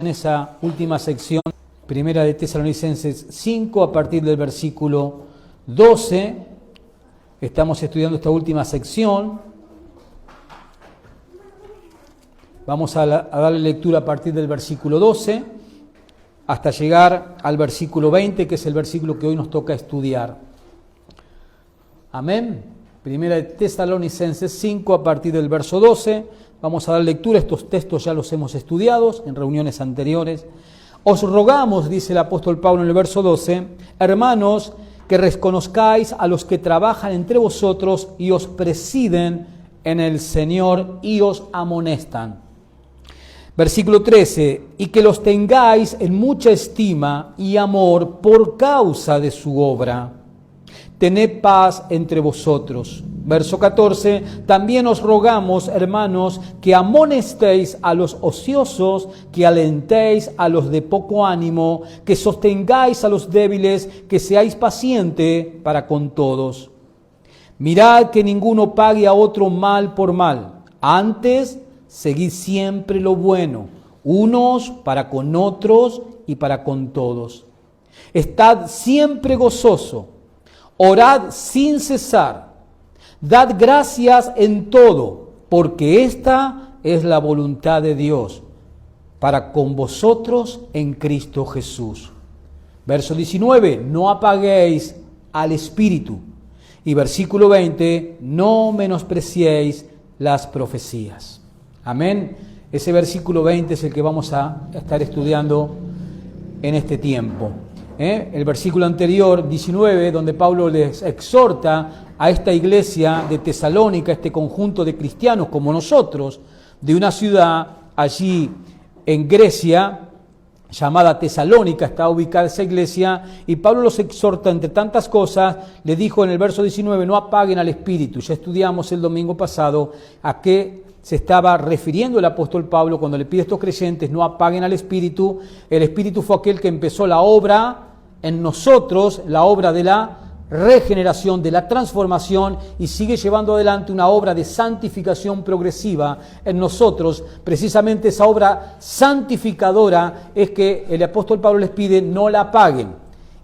en esa última sección, primera de Tesalonicenses 5, a partir del versículo 12. Estamos estudiando esta última sección. Vamos a darle lectura a partir del versículo 12 hasta llegar al versículo 20, que es el versículo que hoy nos toca estudiar. Amén. Primera de Tesalonicenses 5, a partir del verso 12. Vamos a dar lectura. Estos textos ya los hemos estudiado en reuniones anteriores. Os rogamos, dice el apóstol Pablo en el verso 12, hermanos, que reconozcáis a los que trabajan entre vosotros y os presiden en el Señor y os amonestan. Versículo 13, y que los tengáis en mucha estima y amor por causa de su obra. Tened paz entre vosotros. Verso 14, también os rogamos, hermanos, que amonestéis a los ociosos, que alentéis a los de poco ánimo, que sostengáis a los débiles, que seáis pacientes para con todos. Mirad que ninguno pague a otro mal por mal. Antes, seguid siempre lo bueno, unos para con otros y para con todos. Estad siempre gozoso, orad sin cesar, dad gracias en todo, porque esta es la voluntad de Dios para con vosotros en Cristo Jesús. Verso 19, no apaguéis al Espíritu. Y versículo 20, no menospreciéis las profecías. Amén. Ese versículo 20 es el que vamos a estar estudiando en este tiempo. El versículo anterior, 19, donde Pablo les exhorta a esta iglesia de Tesalónica, este conjunto de cristianos como nosotros, de una ciudad allí en Grecia, llamada Tesalónica, está ubicada esa iglesia, y Pablo los exhorta, entre tantas cosas, le dijo en el verso 19, no apaguen al Espíritu. Ya estudiamos el domingo pasado a qué se estaba refiriendo el apóstol Pablo cuando le pide a estos creyentes, no apaguen al Espíritu. El Espíritu fue aquel que empezó la obra en nosotros, la obra de la regeneración, de la transformación, y sigue llevando adelante una obra de santificación progresiva en nosotros. Precisamente esa obra santificadora es que el apóstol Pablo les pide no la apaguen.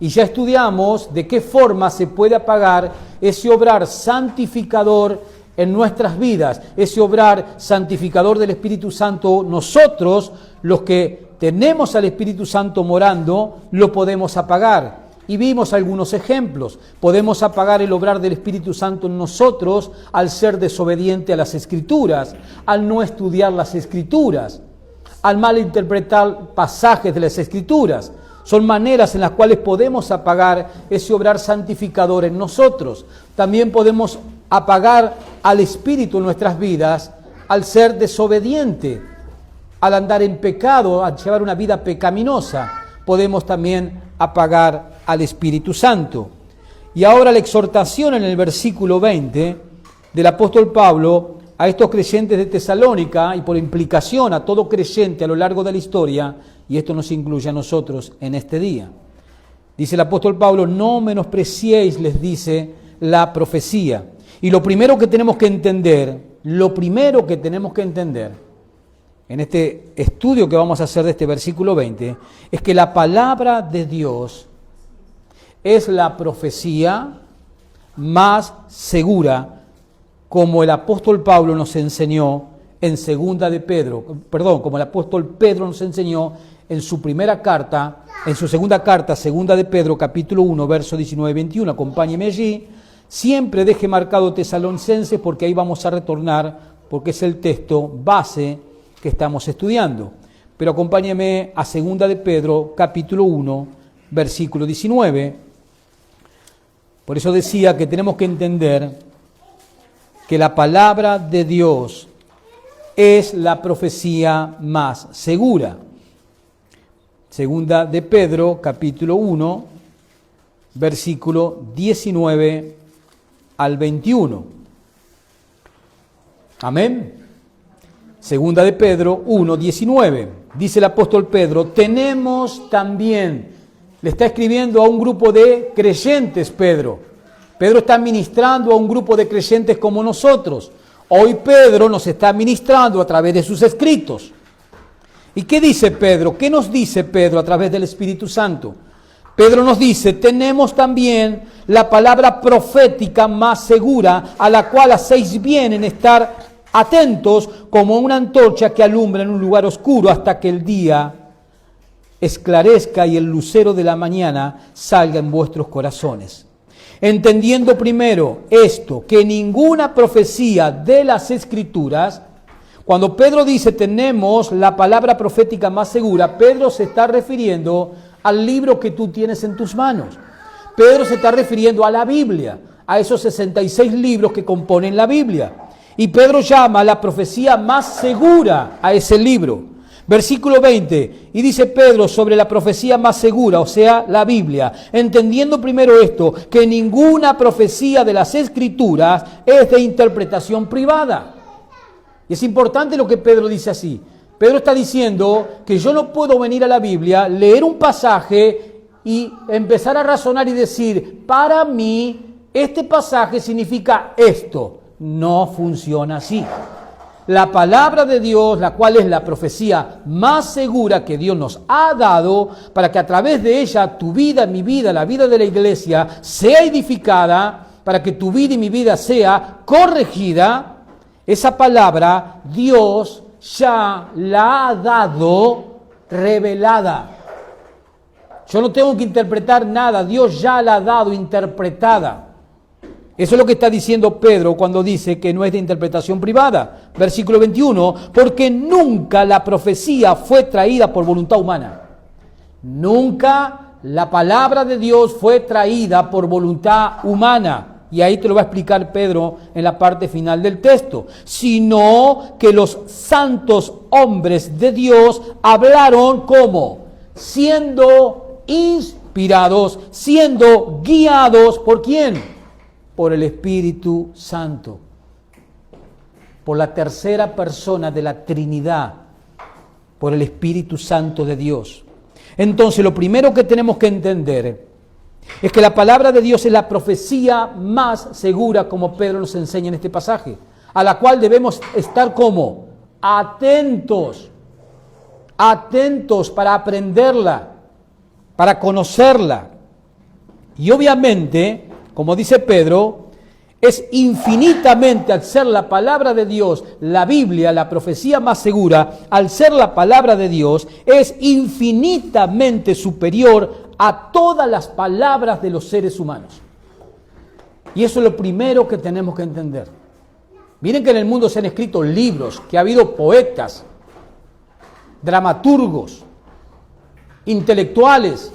Y ya estudiamos de qué forma se puede apagar ese obrar santificador en nuestras vidas, ese obrar santificador del Espíritu Santo. Nosotros, los que tenemos al Espíritu Santo morando, lo podemos apagar. Y vimos algunos ejemplos. Podemos apagar el obrar del Espíritu Santo en nosotros al ser desobediente a las Escrituras, al no estudiar las Escrituras, al malinterpretar pasajes de las Escrituras. Son maneras en las cuales podemos apagar ese obrar santificador en nosotros. También podemos apagar al Espíritu en nuestras vidas al ser desobediente, al andar en pecado, al llevar una vida pecaminosa. Podemos también apagar al Espíritu Santo. Y ahora la exhortación en el versículo 20 del apóstol Pablo a estos creyentes de Tesalónica, y por implicación a todo creyente a lo largo de la historia, y esto nos incluye a nosotros en este día. Dice el apóstol Pablo, no menospreciéis, les dice, la profecía. Y lo primero que tenemos que entender en este estudio que vamos a hacer de este versículo 20, es que la palabra de Dios es la profecía más segura, como el apóstol Pablo nos enseñó en como el apóstol Pedro nos enseñó en su segunda carta, segunda de Pedro, capítulo 1, verso 19-21. Acompáñeme allí. Siempre deje marcado Tesalonicenses, porque ahí vamos a retornar, porque es el texto base que estamos estudiando. Pero acompáñeme a segunda de Pedro, capítulo 1, versículo 19. Por eso decía que tenemos que entender que la palabra de Dios es la profecía más segura. Segunda de Pedro, capítulo 1, versículo 19 al 21. Amén. Segunda de Pedro 1, 19. Dice el apóstol Pedro, tenemos también, le está escribiendo a un grupo de creyentes Pedro. Pedro está ministrando a un grupo de creyentes como nosotros. Hoy Pedro nos está ministrando a través de sus escritos. ¿Y qué dice Pedro? ¿Qué nos dice Pedro a través del Espíritu Santo? Pedro nos dice, tenemos también la palabra profética más segura, a la cual hacéis bien en estar atentos como una antorcha que alumbra en un lugar oscuro hasta que el día esclarezca y el lucero de la mañana salga en vuestros corazones. Entendiendo primero esto, que ninguna profecía de las Escrituras, cuando Pedro dice tenemos la palabra profética más segura, Pedro se está refiriendo al libro que tú tienes en tus manos. Pedro se está refiriendo a la Biblia, a esos 66 libros que componen la Biblia. Y Pedro llama la profecía más segura a ese libro. Versículo 20, y dice Pedro sobre la profecía más segura, o sea, la Biblia, entendiendo primero esto, que ninguna profecía de las Escrituras es de interpretación privada. Y es importante lo que Pedro dice así. Pedro está diciendo que yo no puedo venir a la Biblia, leer un pasaje y empezar a razonar y decir, para mí, este pasaje significa esto. No funciona así. La palabra de Dios, la cual es la profecía más segura que Dios nos ha dado, para que a través de ella tu vida, mi vida, la vida de la iglesia, sea edificada, para que tu vida y mi vida sea corregida, esa palabra Dios ya la ha dado revelada. Yo no tengo que interpretar nada, Dios ya la ha dado interpretada. Eso es lo que está diciendo Pedro cuando dice que no es de interpretación privada. Versículo 21, porque nunca la profecía fue traída por voluntad humana. Nunca la palabra de Dios fue traída por voluntad humana. Y ahí te lo va a explicar Pedro en la parte final del texto. Sino que los santos hombres de Dios hablaron como siendo inspirados, siendo guiados, ¿por quién? Por el Espíritu Santo, por la tercera persona de la Trinidad, por el Espíritu Santo de Dios. Entonces, lo primero que tenemos que entender es que la palabra de Dios es la profecía más segura, como Pedro nos enseña en este pasaje, a la cual debemos estar como atentos para aprenderla, para conocerla. Y obviamente, como dice Pedro, es infinitamente, al ser la palabra de Dios, la Biblia, la profecía más segura, al ser la palabra de Dios, es infinitamente superior a todas las palabras de los seres humanos. Y eso es lo primero que tenemos que entender. Miren que en el mundo se han escrito libros, que ha habido poetas, dramaturgos, intelectuales,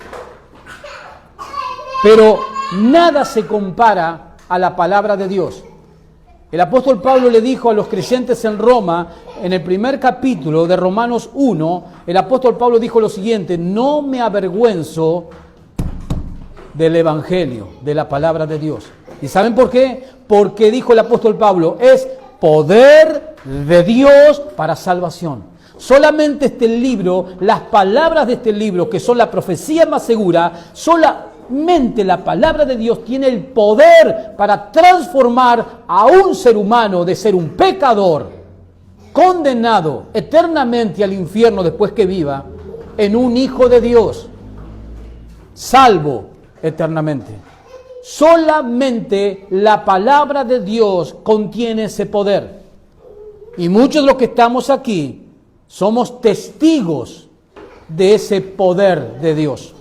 pero nada se compara a la palabra de Dios. El apóstol Pablo le dijo a los creyentes en Roma, en el primer capítulo de Romanos 1, el apóstol Pablo dijo lo siguiente: no me avergüenzo del evangelio, de la palabra de Dios. ¿Y saben por qué? Porque dijo el apóstol Pablo, es poder de Dios para salvación. Solamente este libro, las palabras de este libro, que son la profecía más segura, solamente la palabra de Dios tiene el poder para transformar a un ser humano de ser un pecador, condenado eternamente al infierno después que viva, en un hijo de Dios, salvo eternamente. Solamente la palabra de Dios contiene ese poder. Y muchos de los que estamos aquí somos testigos de ese poder de Dios.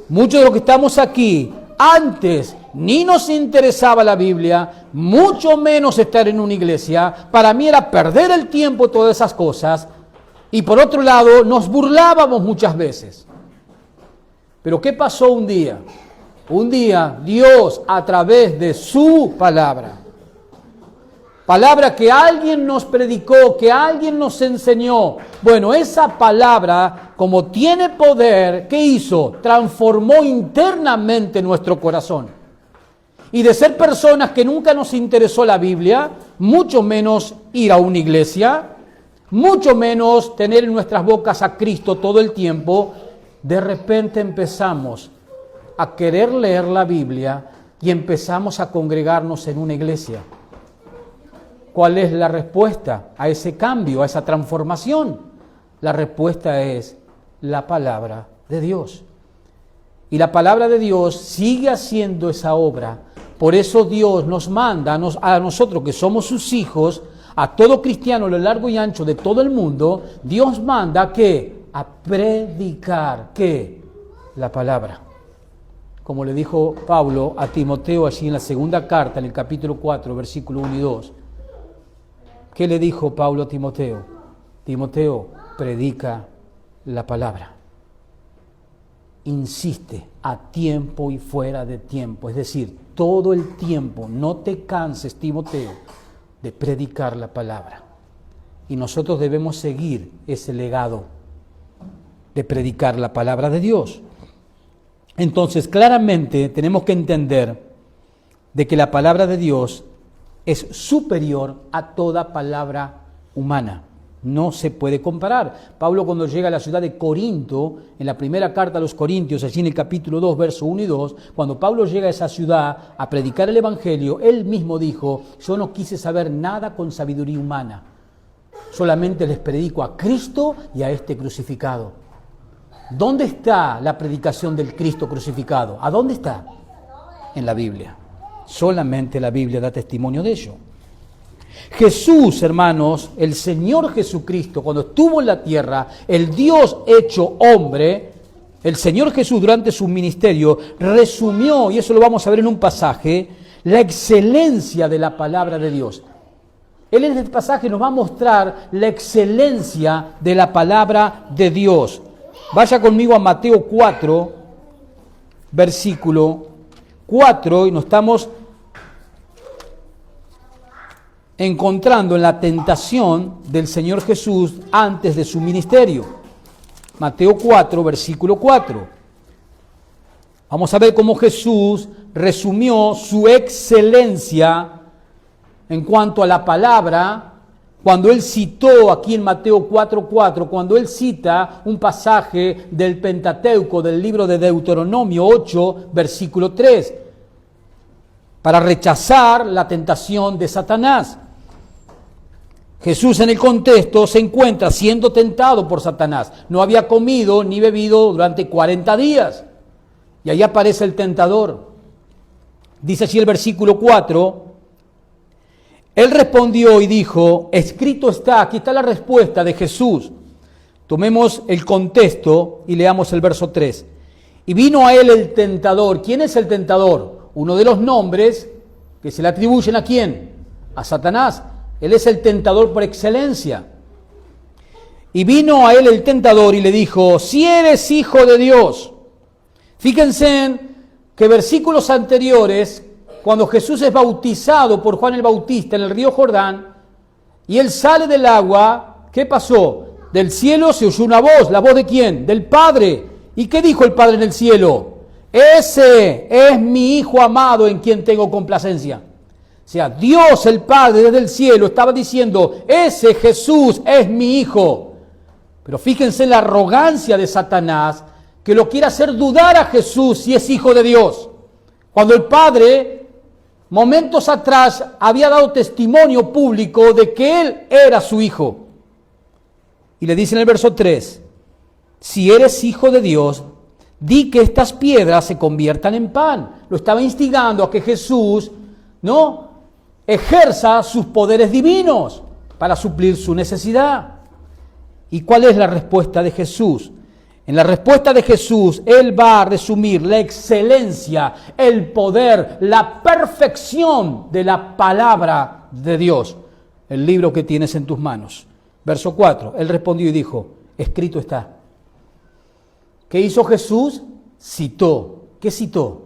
Muchos de los que estamos aquí, antes ni nos interesaba la Biblia, mucho menos estar en una iglesia. Para mí era perder el tiempo todas esas cosas. Y por otro lado, nos burlábamos muchas veces. Pero ¿qué pasó un día? Un día Dios, a través de su palabra que alguien nos predicó, que alguien nos enseñó. Bueno, esa palabra, como tiene poder, ¿qué hizo? Transformó internamente nuestro corazón. Y de ser personas que nunca nos interesó la Biblia, mucho menos ir a una iglesia, mucho menos tener en nuestras bocas a Cristo todo el tiempo, de repente empezamos a querer leer la Biblia y empezamos a congregarnos en una iglesia. ¿Cuál es la respuesta a ese cambio, a esa transformación? La respuesta es la palabra de Dios. Y la palabra de Dios sigue haciendo esa obra. Por eso Dios nos manda a nosotros que somos sus hijos, a todo cristiano a lo largo y ancho de todo el mundo, Dios manda ¿qué? A predicar ¿qué? La palabra. Como le dijo Pablo a Timoteo allí en la segunda carta, en el capítulo 4, versículo 1 y 2. ¿Qué le dijo Pablo a Timoteo? Timoteo, predica la palabra. Insiste a tiempo y fuera de tiempo, es decir, todo el tiempo, no te canses, Timoteo, de predicar la palabra. Y nosotros debemos seguir ese legado de predicar la palabra de Dios. Entonces, claramente tenemos que entender de que la palabra de Dios es superior a toda palabra humana. No se puede comparar. Pablo, cuando llega a la ciudad de Corinto, en la primera carta a los Corintios, allí en el capítulo 2, verso 1 y 2, cuando Pablo llega a esa ciudad a predicar el Evangelio, él mismo dijo: yo no quise saber nada con sabiduría humana, solamente les predico a Cristo y a este crucificado. ¿Dónde está la predicación del Cristo crucificado? ¿A dónde está? En la Biblia. Solamente la Biblia da testimonio de ello. Jesús, hermanos, el Señor Jesucristo, cuando estuvo en la tierra, el Dios hecho hombre, el Señor Jesús durante su ministerio resumió, y eso lo vamos a ver en un pasaje, la excelencia de la palabra de Dios. Él en este pasaje nos va a mostrar la excelencia de la palabra de Dios. Vaya conmigo a Mateo 4, versículo 4, y nos estamos encontrando en la tentación del Señor Jesús antes de su ministerio. Mateo 4, versículo 4. Vamos a ver cómo Jesús resumió su excelencia en cuanto a la palabra, cuando él citó aquí en Mateo 4:4, cuando él cita un pasaje del Pentateuco, del libro de Deuteronomio 8, versículo 3, para rechazar la tentación de Satanás. Jesús en el contexto se encuentra siendo tentado por Satanás. No había comido ni bebido durante 40 días. Y ahí aparece el tentador. Dice así el versículo 4. Él respondió y dijo: escrito está. Aquí está la respuesta de Jesús. Tomemos el contexto y leamos el verso 3. Y vino a él el tentador. ¿Quién es el tentador? Uno de los nombres que se le atribuyen ¿a quién? A Satanás. Él es el tentador por excelencia. Y vino a él el tentador y le dijo: si eres hijo de Dios. Fíjense que versículos anteriores, cuando Jesús es bautizado por Juan el Bautista en el río Jordán, y él sale del agua, ¿qué pasó? Del cielo se oyó una voz. ¿La voz de quién? Del Padre. ¿Y qué dijo el Padre en el cielo? Ese es mi Hijo amado en quien tengo complacencia. O sea, Dios el Padre desde el cielo estaba diciendo: ese Jesús es mi Hijo. Pero fíjense la arrogancia de Satanás, que lo quiere hacer dudar a Jesús si es Hijo de Dios. Cuando el Padre, momentos atrás, había dado testimonio público de que Él era su Hijo. Y le dice en el verso 3, si eres Hijo de Dios, di que estas piedras se conviertan en pan. Lo estaba instigando a que Jesús, ¿no?, ejerza sus poderes divinos para suplir su necesidad. ¿Y cuál es la respuesta de Jesús? En la respuesta de Jesús, Él va a resumir la excelencia, el poder, la perfección de la palabra de Dios, el libro que tienes en tus manos. Verso 4, Él respondió y dijo: escrito está. ¿Qué hizo Jesús? Citó. ¿Qué citó?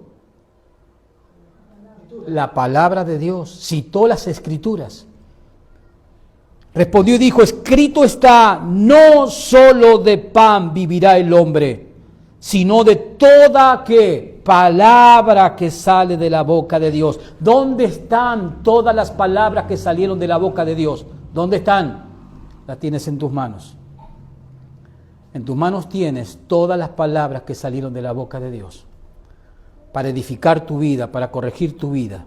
La palabra de Dios. Citó las Escrituras. Respondió y dijo: escrito está, no solo de pan vivirá el hombre, sino de toda ¿qué? Palabra que sale de la boca de Dios. ¿Dónde están todas las palabras que salieron de la boca de Dios? ¿Dónde están? Las tienes en tus manos. En tus manos tienes todas las palabras que salieron de la boca de Dios, para edificar tu vida, para corregir tu vida,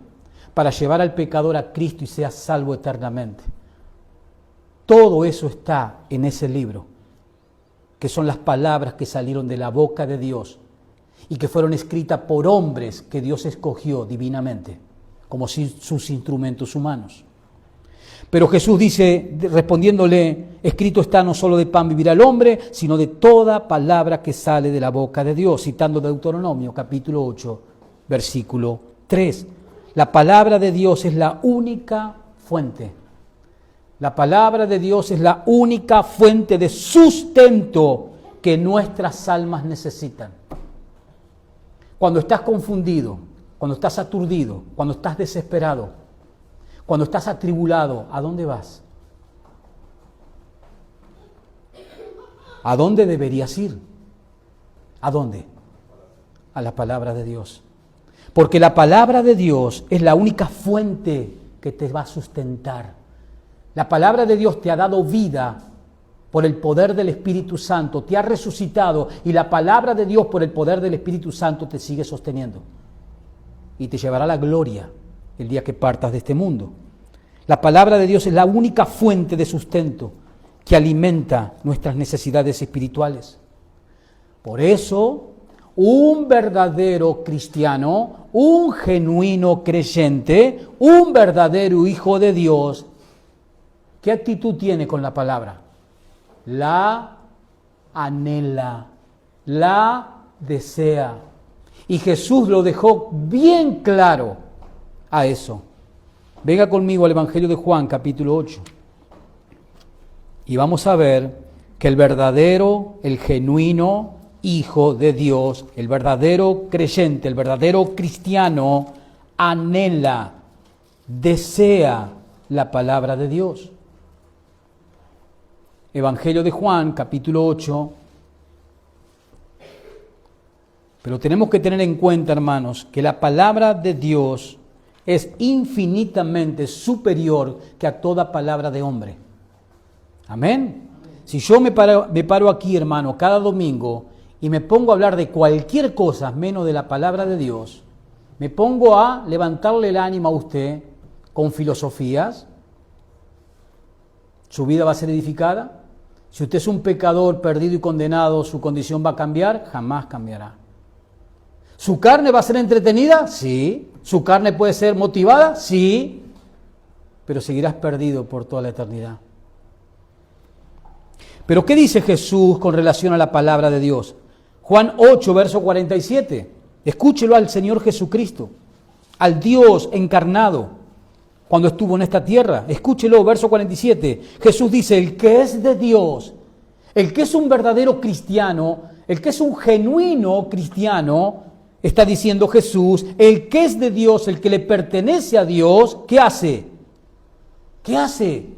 para llevar al pecador a Cristo y sea salvo eternamente. Todo eso está en ese libro, que son las palabras que salieron de la boca de Dios y que fueron escritas por hombres que Dios escogió divinamente, como sus instrumentos humanos. Pero Jesús dice, respondiéndole, escrito está, no solo de pan vivirá el hombre, sino de toda palabra que sale de la boca de Dios, citando Deuteronomio capítulo 8, versículo 3. La palabra de Dios es la única fuente. La palabra de Dios es la única fuente de sustento que nuestras almas necesitan. Cuando estás confundido, cuando estás aturdido, cuando estás desesperado, cuando estás atribulado, ¿a dónde vas? ¿A dónde deberías ir? ¿A dónde? A la palabra de Dios. Porque la palabra de Dios es la única fuente que te va a sustentar. La palabra de Dios te ha dado vida por el poder del Espíritu Santo, te ha resucitado y la palabra de Dios por el poder del Espíritu Santo te sigue sosteniendo y te llevará a la gloria el día que partas de este mundo. La palabra de Dios es la única fuente de sustento que alimenta nuestras necesidades espirituales. Por eso, un verdadero cristiano, un genuino creyente, un verdadero hijo de Dios, ¿qué actitud tiene con la palabra? La anhela, la desea. Y Jesús lo dejó bien claro a eso. Venga conmigo al Evangelio de Juan, capítulo 8. Y vamos a ver que el verdadero, el genuino hijo de Dios, el verdadero creyente, el verdadero cristiano, anhela, desea la palabra de Dios. Evangelio de Juan, capítulo 8. Pero tenemos que tener en cuenta, hermanos, que la palabra de Dios es infinitamente superior que a toda palabra de hombre. Amén. Si yo me paro aquí, hermano, cada domingo y me pongo a hablar de cualquier cosa menos de la palabra de Dios, me pongo a levantarle el ánimo a usted con filosofías, ¿su vida va a ser edificada? Si usted es un pecador perdido y condenado, ¿su condición va a cambiar? Jamás cambiará. ¿Su carne va a ser entretenida? Sí. ¿Su carne puede ser motivada? Sí. Pero seguirás perdido por toda la eternidad. ¿Pero qué dice Jesús con relación a la palabra de Dios? Juan 8, verso 47. Escúchelo al Señor Jesucristo, al Dios encarnado, cuando estuvo en esta tierra. Escúchelo, verso 47. Jesús dice, el que es de Dios, el que es un verdadero cristiano, el que es un genuino cristiano, está diciendo Jesús, el que es de Dios, el que le pertenece a Dios, ¿qué hace? ¿Qué hace?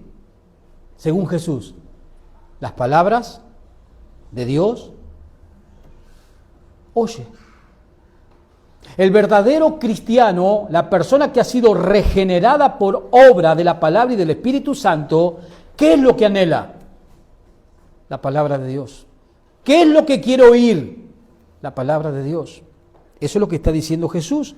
Según Jesús, las palabras de Dios oye. El verdadero cristiano, la persona que ha sido regenerada por obra de la palabra y del Espíritu Santo, ¿qué es lo que anhela? La palabra de Dios. ¿Qué es lo que quiere oír? La palabra de Dios. Eso es lo que está diciendo Jesús.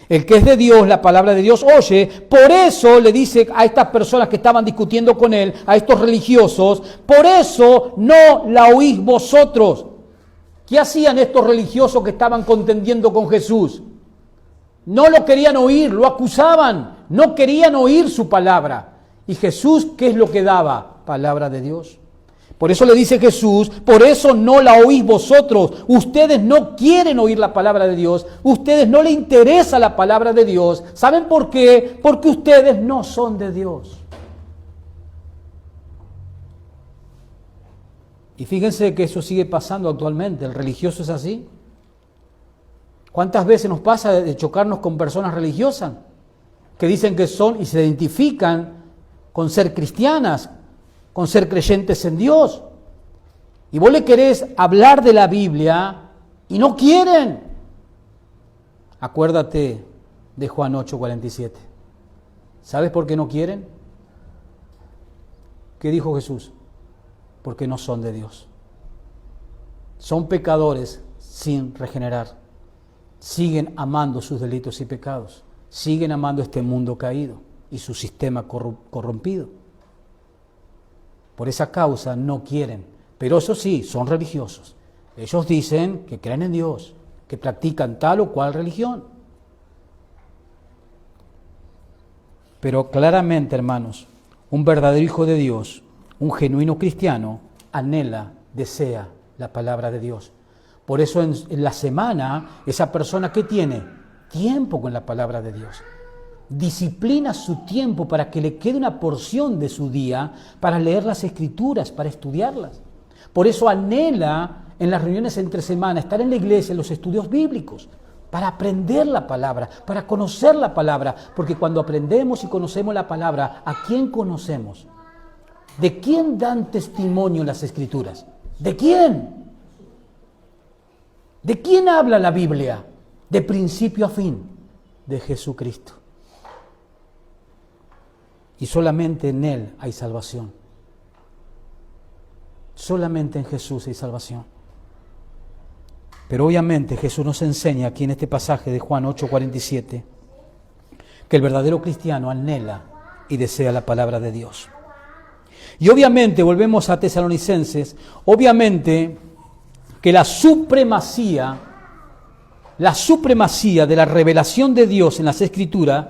El que es de Dios, la palabra de Dios oye. Por eso le dice a estas personas que estaban discutiendo con él, a estos religiosos, por eso no la oís vosotros. ¿Qué hacían estos religiosos que estaban contendiendo con Jesús? No lo querían oír, lo acusaban, no querían oír su palabra. ¿Y Jesús qué es lo que daba? Palabra de Dios. Por eso le dice Jesús, por eso no la oís vosotros. Ustedes no quieren oír la palabra de Dios, ustedes no les interesa la palabra de Dios. ¿Saben por qué? Porque ustedes no son de Dios. Y fíjense que eso sigue pasando actualmente, el religioso es así. ¿Cuántas veces nos pasa de chocarnos con personas religiosas que dicen que son y se identifican con ser cristianas, con ser creyentes en Dios? Y vos le querés hablar de la Biblia y no quieren. Acuérdate de Juan 8:47. ¿Sabes por qué no quieren? ¿Qué dijo Jesús? Porque no son de Dios. Son pecadores sin regenerar. Siguen amando sus delitos y pecados. siguen amando este mundo caído y su sistema corrompido. Por esa causa no quieren, pero eso sí, son religiosos. Ellos dicen que creen en Dios, que practican tal o cual religión. Pero claramente, hermanos, un verdadero hijo de Dios, un genuino cristiano, anhela, desea la palabra de Dios. Por eso en la semana, esa persona que tiene tiempo con la palabra de Dios, disciplina su tiempo para que le quede una porción de su día para leer las Escrituras, para estudiarlas. Por eso anhela en las reuniones entre semana estar en la iglesia, en los estudios bíblicos, para aprender la palabra, para conocer la palabra, porque cuando aprendemos y conocemos la palabra, ¿a quién conocemos? ¿De quién dan testimonio las Escrituras? ¿De quién? ¿De quién habla la Biblia? De principio a fin, de Jesucristo. Y solamente en Él hay salvación. Solamente en Jesús hay salvación. Pero obviamente Jesús nos enseña aquí en este pasaje de Juan 8:47 que el verdadero cristiano anhela y desea la palabra de Dios. Y obviamente, volvemos a Tesalonicenses, obviamente que la supremacía de la revelación de Dios en las Escrituras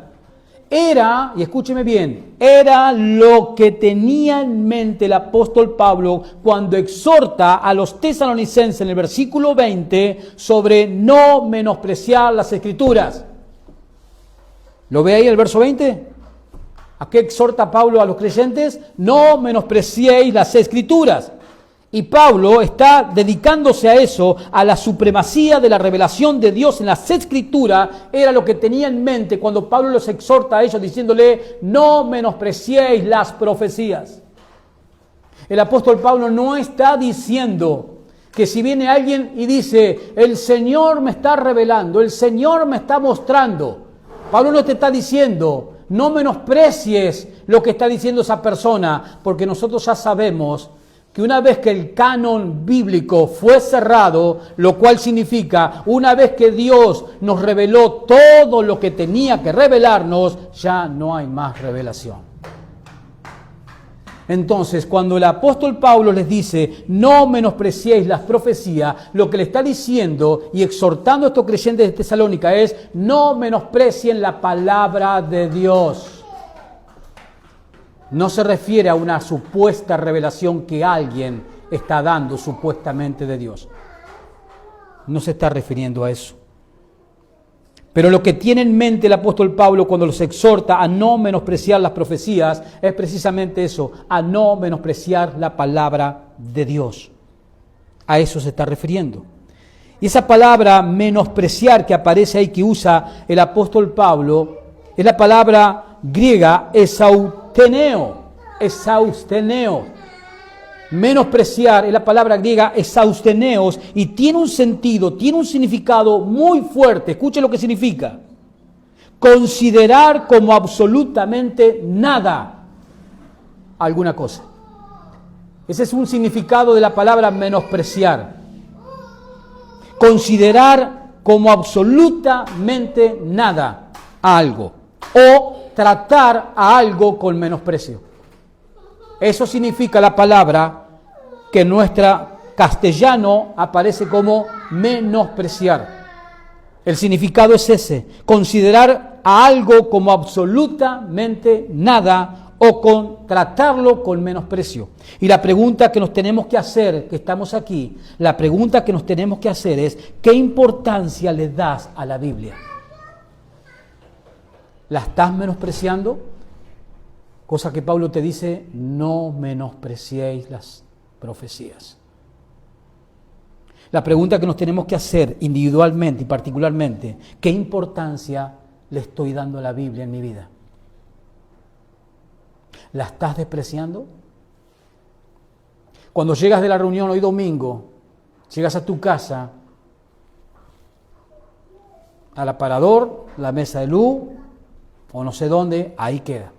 era, y escúcheme bien, era lo que tenía en mente el apóstol Pablo cuando exhorta a los tesalonicenses en el versículo 20 sobre no menospreciar las Escrituras. ¿Lo ve ahí el verso 20? ¿A qué exhorta Pablo a los creyentes? No menospreciéis las Escrituras. Y Pablo está dedicándose a eso, a la supremacía de la revelación de Dios en las Escrituras. Era lo que tenía en mente cuando Pablo los exhorta a ellos diciéndole, no menospreciéis las profecías. El apóstol Pablo no está diciendo que si viene alguien y dice, el Señor me está revelando, el Señor me está mostrando. Pablo no te está diciendo, no menosprecies lo que está diciendo esa persona, porque nosotros ya sabemos que una vez que el canon bíblico fue cerrado, lo cual significa, una vez que Dios nos reveló todo lo que tenía que revelarnos, ya no hay más revelación. Entonces, cuando el apóstol Pablo les dice, no menospreciéis las profecías, lo que le está diciendo y exhortando a estos creyentes de Tesalónica es, no menosprecien la palabra de Dios. No se refiere a una supuesta revelación que alguien está dando supuestamente de Dios. No se está refiriendo a eso. Pero lo que tiene en mente el apóstol Pablo cuando los exhorta a no menospreciar las profecías es precisamente eso, a no menospreciar la palabra de Dios. A eso se está refiriendo. Y esa palabra menospreciar que aparece ahí, que usa el apóstol Pablo, es la palabra griega esausteneo. Menospreciar es la palabra griega esausteneos y tiene un sentido, tiene un significado muy fuerte. Escuche lo que significa. Considerar como absolutamente nada alguna cosa. Ese es un significado de la palabra menospreciar. Considerar como absolutamente nada a algo. O tratar a algo con menosprecio. Eso significa la palabra que en nuestro castellano aparece como menospreciar. El significado es ese, considerar a algo como absolutamente nada o tratarlo con menosprecio. Y la pregunta que nos tenemos que hacer, que estamos aquí, la pregunta que nos tenemos que hacer es, ¿qué importancia le das a la Biblia? ¿La estás menospreciando? Cosa que Pablo te dice, no menospreciéis las profecías. La pregunta que nos tenemos que hacer individualmente y particularmente, ¿qué importancia le estoy dando a la Biblia en mi vida? ¿La estás despreciando? Cuando llegas de la reunión hoy domingo, llegas a tu casa, al aparador, la mesa de luz, o no sé dónde, ahí queda.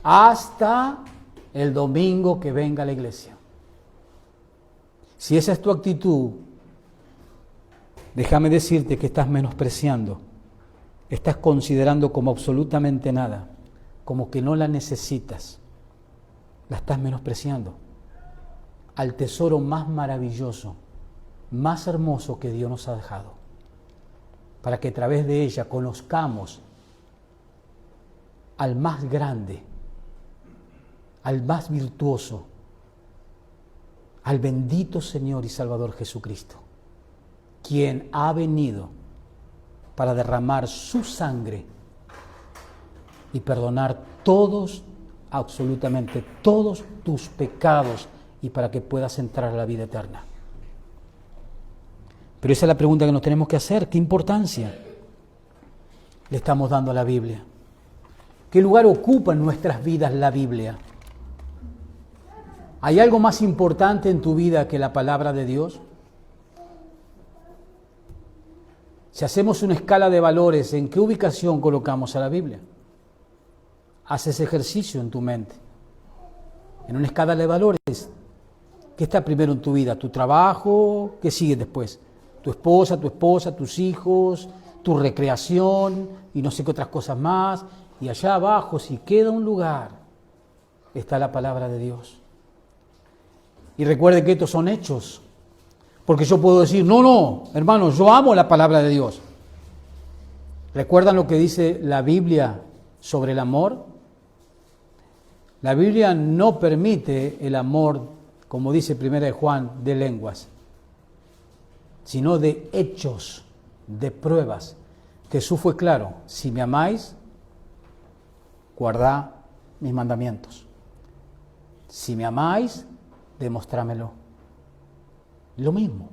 Hasta el domingo que venga a la iglesia. Si esa es tu actitud, déjame decirte que estás menospreciando estás considerando como absolutamente nada, como que no la necesitas, la estás menospreciando al tesoro más maravilloso, más hermoso que Dios nos ha dejado, para que a través de ella conozcamos al más grande, al más virtuoso, al bendito Señor y Salvador Jesucristo, quien ha venido para derramar su sangre y perdonar todos, absolutamente todos tus pecados, y para que puedas entrar a la vida eterna. Pero esa es la pregunta que nos tenemos que hacer. ¿Qué importancia le estamos dando a la Biblia? ¿Qué lugar ocupa en nuestras vidas la Biblia? ¿Hay algo más importante en tu vida que la palabra de Dios? Si hacemos una escala de valores, ¿en qué ubicación colocamos a la Biblia? Haz ese ejercicio en tu mente. En una escala de valores, ¿qué está primero en tu vida? ¿Tu trabajo? ¿Qué sigue después? ¿Tu esposa, tus hijos, tu recreación y no sé qué otras cosas más? Y allá abajo, si queda un lugar, está la palabra de Dios. Y recuerde que estos son hechos. Porque yo puedo decir, no, hermanos, yo amo la palabra de Dios. ¿Recuerdan lo que dice la Biblia sobre el amor? La Biblia no permite el amor, como dice 1 Juan, de lenguas, sino de hechos, de pruebas. Jesús fue claro: si me amáis, guardad mis mandamientos. Si me amáis, demostrámelo. Lo mismo.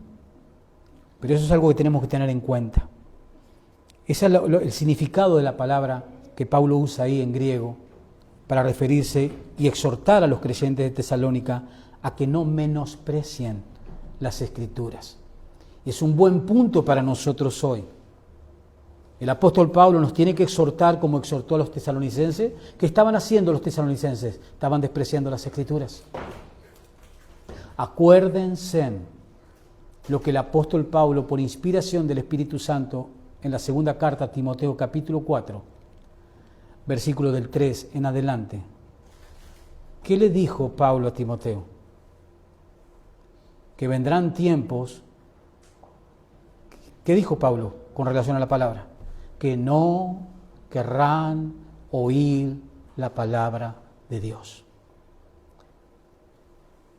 Pero eso es algo que tenemos que tener en cuenta. Ese es el significado de la palabra que Pablo usa ahí en griego para referirse y exhortar a los creyentes de Tesalónica a que no menosprecien las Escrituras. Y es un buen punto para nosotros hoy. El apóstol Pablo nos tiene que exhortar como exhortó a los tesalonicenses. ¿Qué estaban haciendo los tesalonicenses? Estaban despreciando las Escrituras. Acuérdense lo que el apóstol Pablo, por inspiración del Espíritu Santo, en la segunda carta a Timoteo, capítulo 4, versículo del 3 en adelante. ¿Qué le dijo Pablo a Timoteo? Que vendrán tiempos. ¿Qué dijo Pablo con relación a la palabra? Que no querrán oír la palabra de Dios.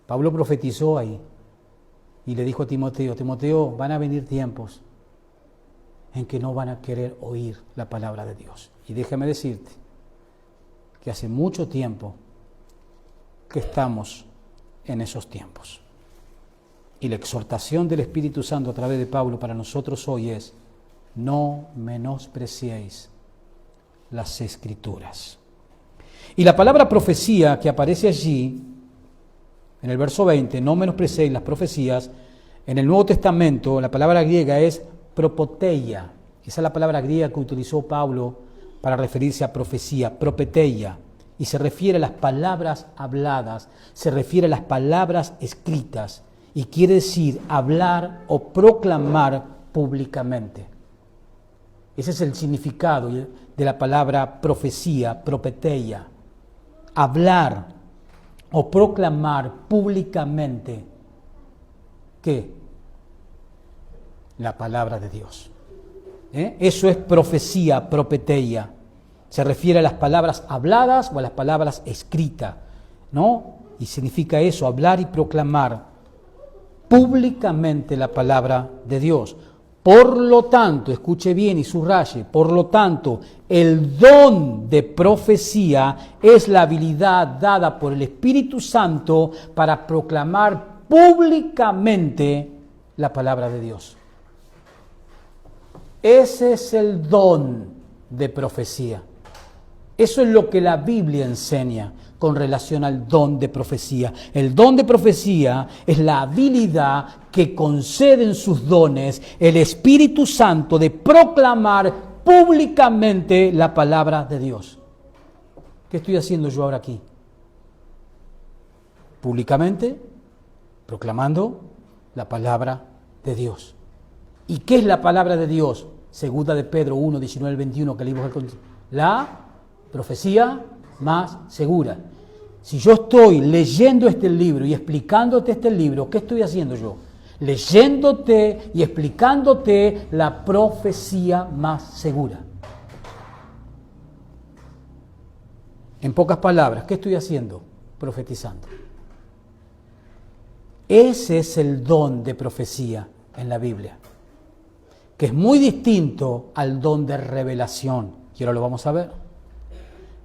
Pablo profetizó ahí y le dijo a Timoteo: Timoteo, van a venir tiempos en que no van a querer oír la palabra de Dios. Y déjame decirte que hace mucho tiempo que estamos en esos tiempos. Y la exhortación del Espíritu Santo a través de Pablo para nosotros hoy es: no menospreciéis las Escrituras. Y la palabra profecía que aparece allí, en el verso 20, no menospreciéis las profecías, en el Nuevo Testamento la palabra griega es propoteia. Esa es la palabra griega que utilizó Pablo para referirse a profecía, propeteia. Y se refiere a las palabras habladas, se refiere a las palabras escritas. Y quiere decir hablar o proclamar públicamente. Ese es el significado de la palabra profecía, propeteia. Hablar o proclamar públicamente. ¿Qué? La palabra de Dios. Eso es profecía, propeteia. Se refiere a las palabras habladas o a las palabras escritas, ¿no? Y significa eso, hablar y proclamar públicamente la palabra de Dios. Por lo tanto, escuche bien y subraye, por lo tanto, el don de profecía es la habilidad dada por el Espíritu Santo para proclamar públicamente la palabra de Dios. Ese es el don de profecía. Eso es lo que la Biblia enseña con relación al don de profecía. El don de profecía es la habilidad que concede en sus dones el Espíritu Santo de proclamar públicamente la palabra de Dios. ¿Qué estoy haciendo yo ahora aquí? Públicamente proclamando la palabra de Dios. ¿Y qué es la palabra de Dios? Segunda de Pedro 1, 19 al 21, que leímos la profecía más segura. Si yo estoy leyendo este libro y explicándote este libro, ¿qué estoy haciendo yo? Leyéndote y explicándote la profecía más segura. En pocas palabras, ¿qué estoy haciendo? Profetizando. Ese es el don de profecía en la Biblia, que es muy distinto al don de revelación, y ahora lo vamos a ver.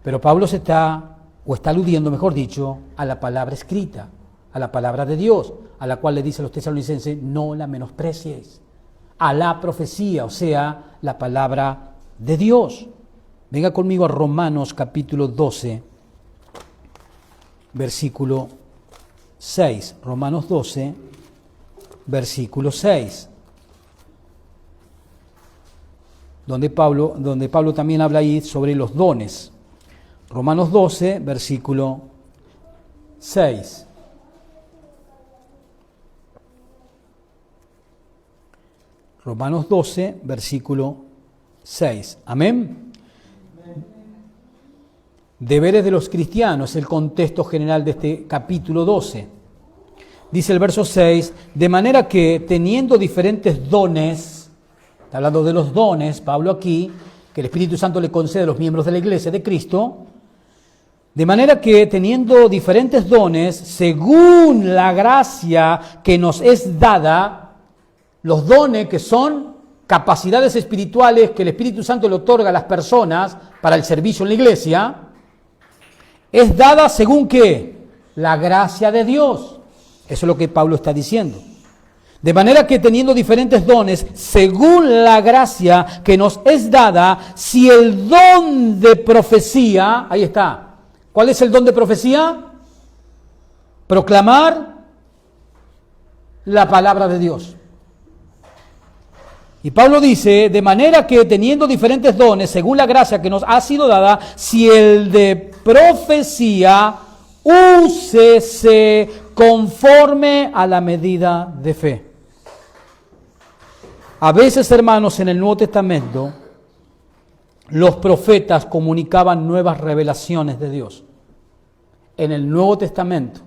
Pero Pablo está aludiendo, mejor dicho, a la palabra escrita, a la palabra de Dios, a la cual le dice a los tesalonicenses, no la menosprecies, a la profecía, o sea, la palabra de Dios. Venga conmigo a Romanos capítulo 12, versículo 6. Romanos 12, versículo 6. Donde Pablo también habla ahí sobre los dones. Romanos 12, versículo 6. Romanos 12, versículo 6. Amén. Deberes de los cristianos, el contexto general de este capítulo 12. Dice el verso 6, de manera que teniendo diferentes dones, está hablando de los dones, Pablo aquí, que el Espíritu Santo le concede a los miembros de la iglesia de Cristo, de manera que teniendo diferentes dones, según la gracia que nos es dada, los dones que son capacidades espirituales que el Espíritu Santo le otorga a las personas para el servicio en la iglesia, es dada según ¿qué? La gracia de Dios. Eso es lo que Pablo está diciendo. De manera que teniendo diferentes dones, según la gracia que nos es dada, si el don de profecía, ahí está. ¿Cuál es el don de profecía? Proclamar la palabra de Dios. Y Pablo dice, de manera que teniendo diferentes dones, según la gracia que nos ha sido dada, si el de profecía, úsese conforme a la medida de fe. A veces, hermanos, en el Nuevo Testamento, los profetas comunicaban nuevas revelaciones de Dios. En el Nuevo Testamento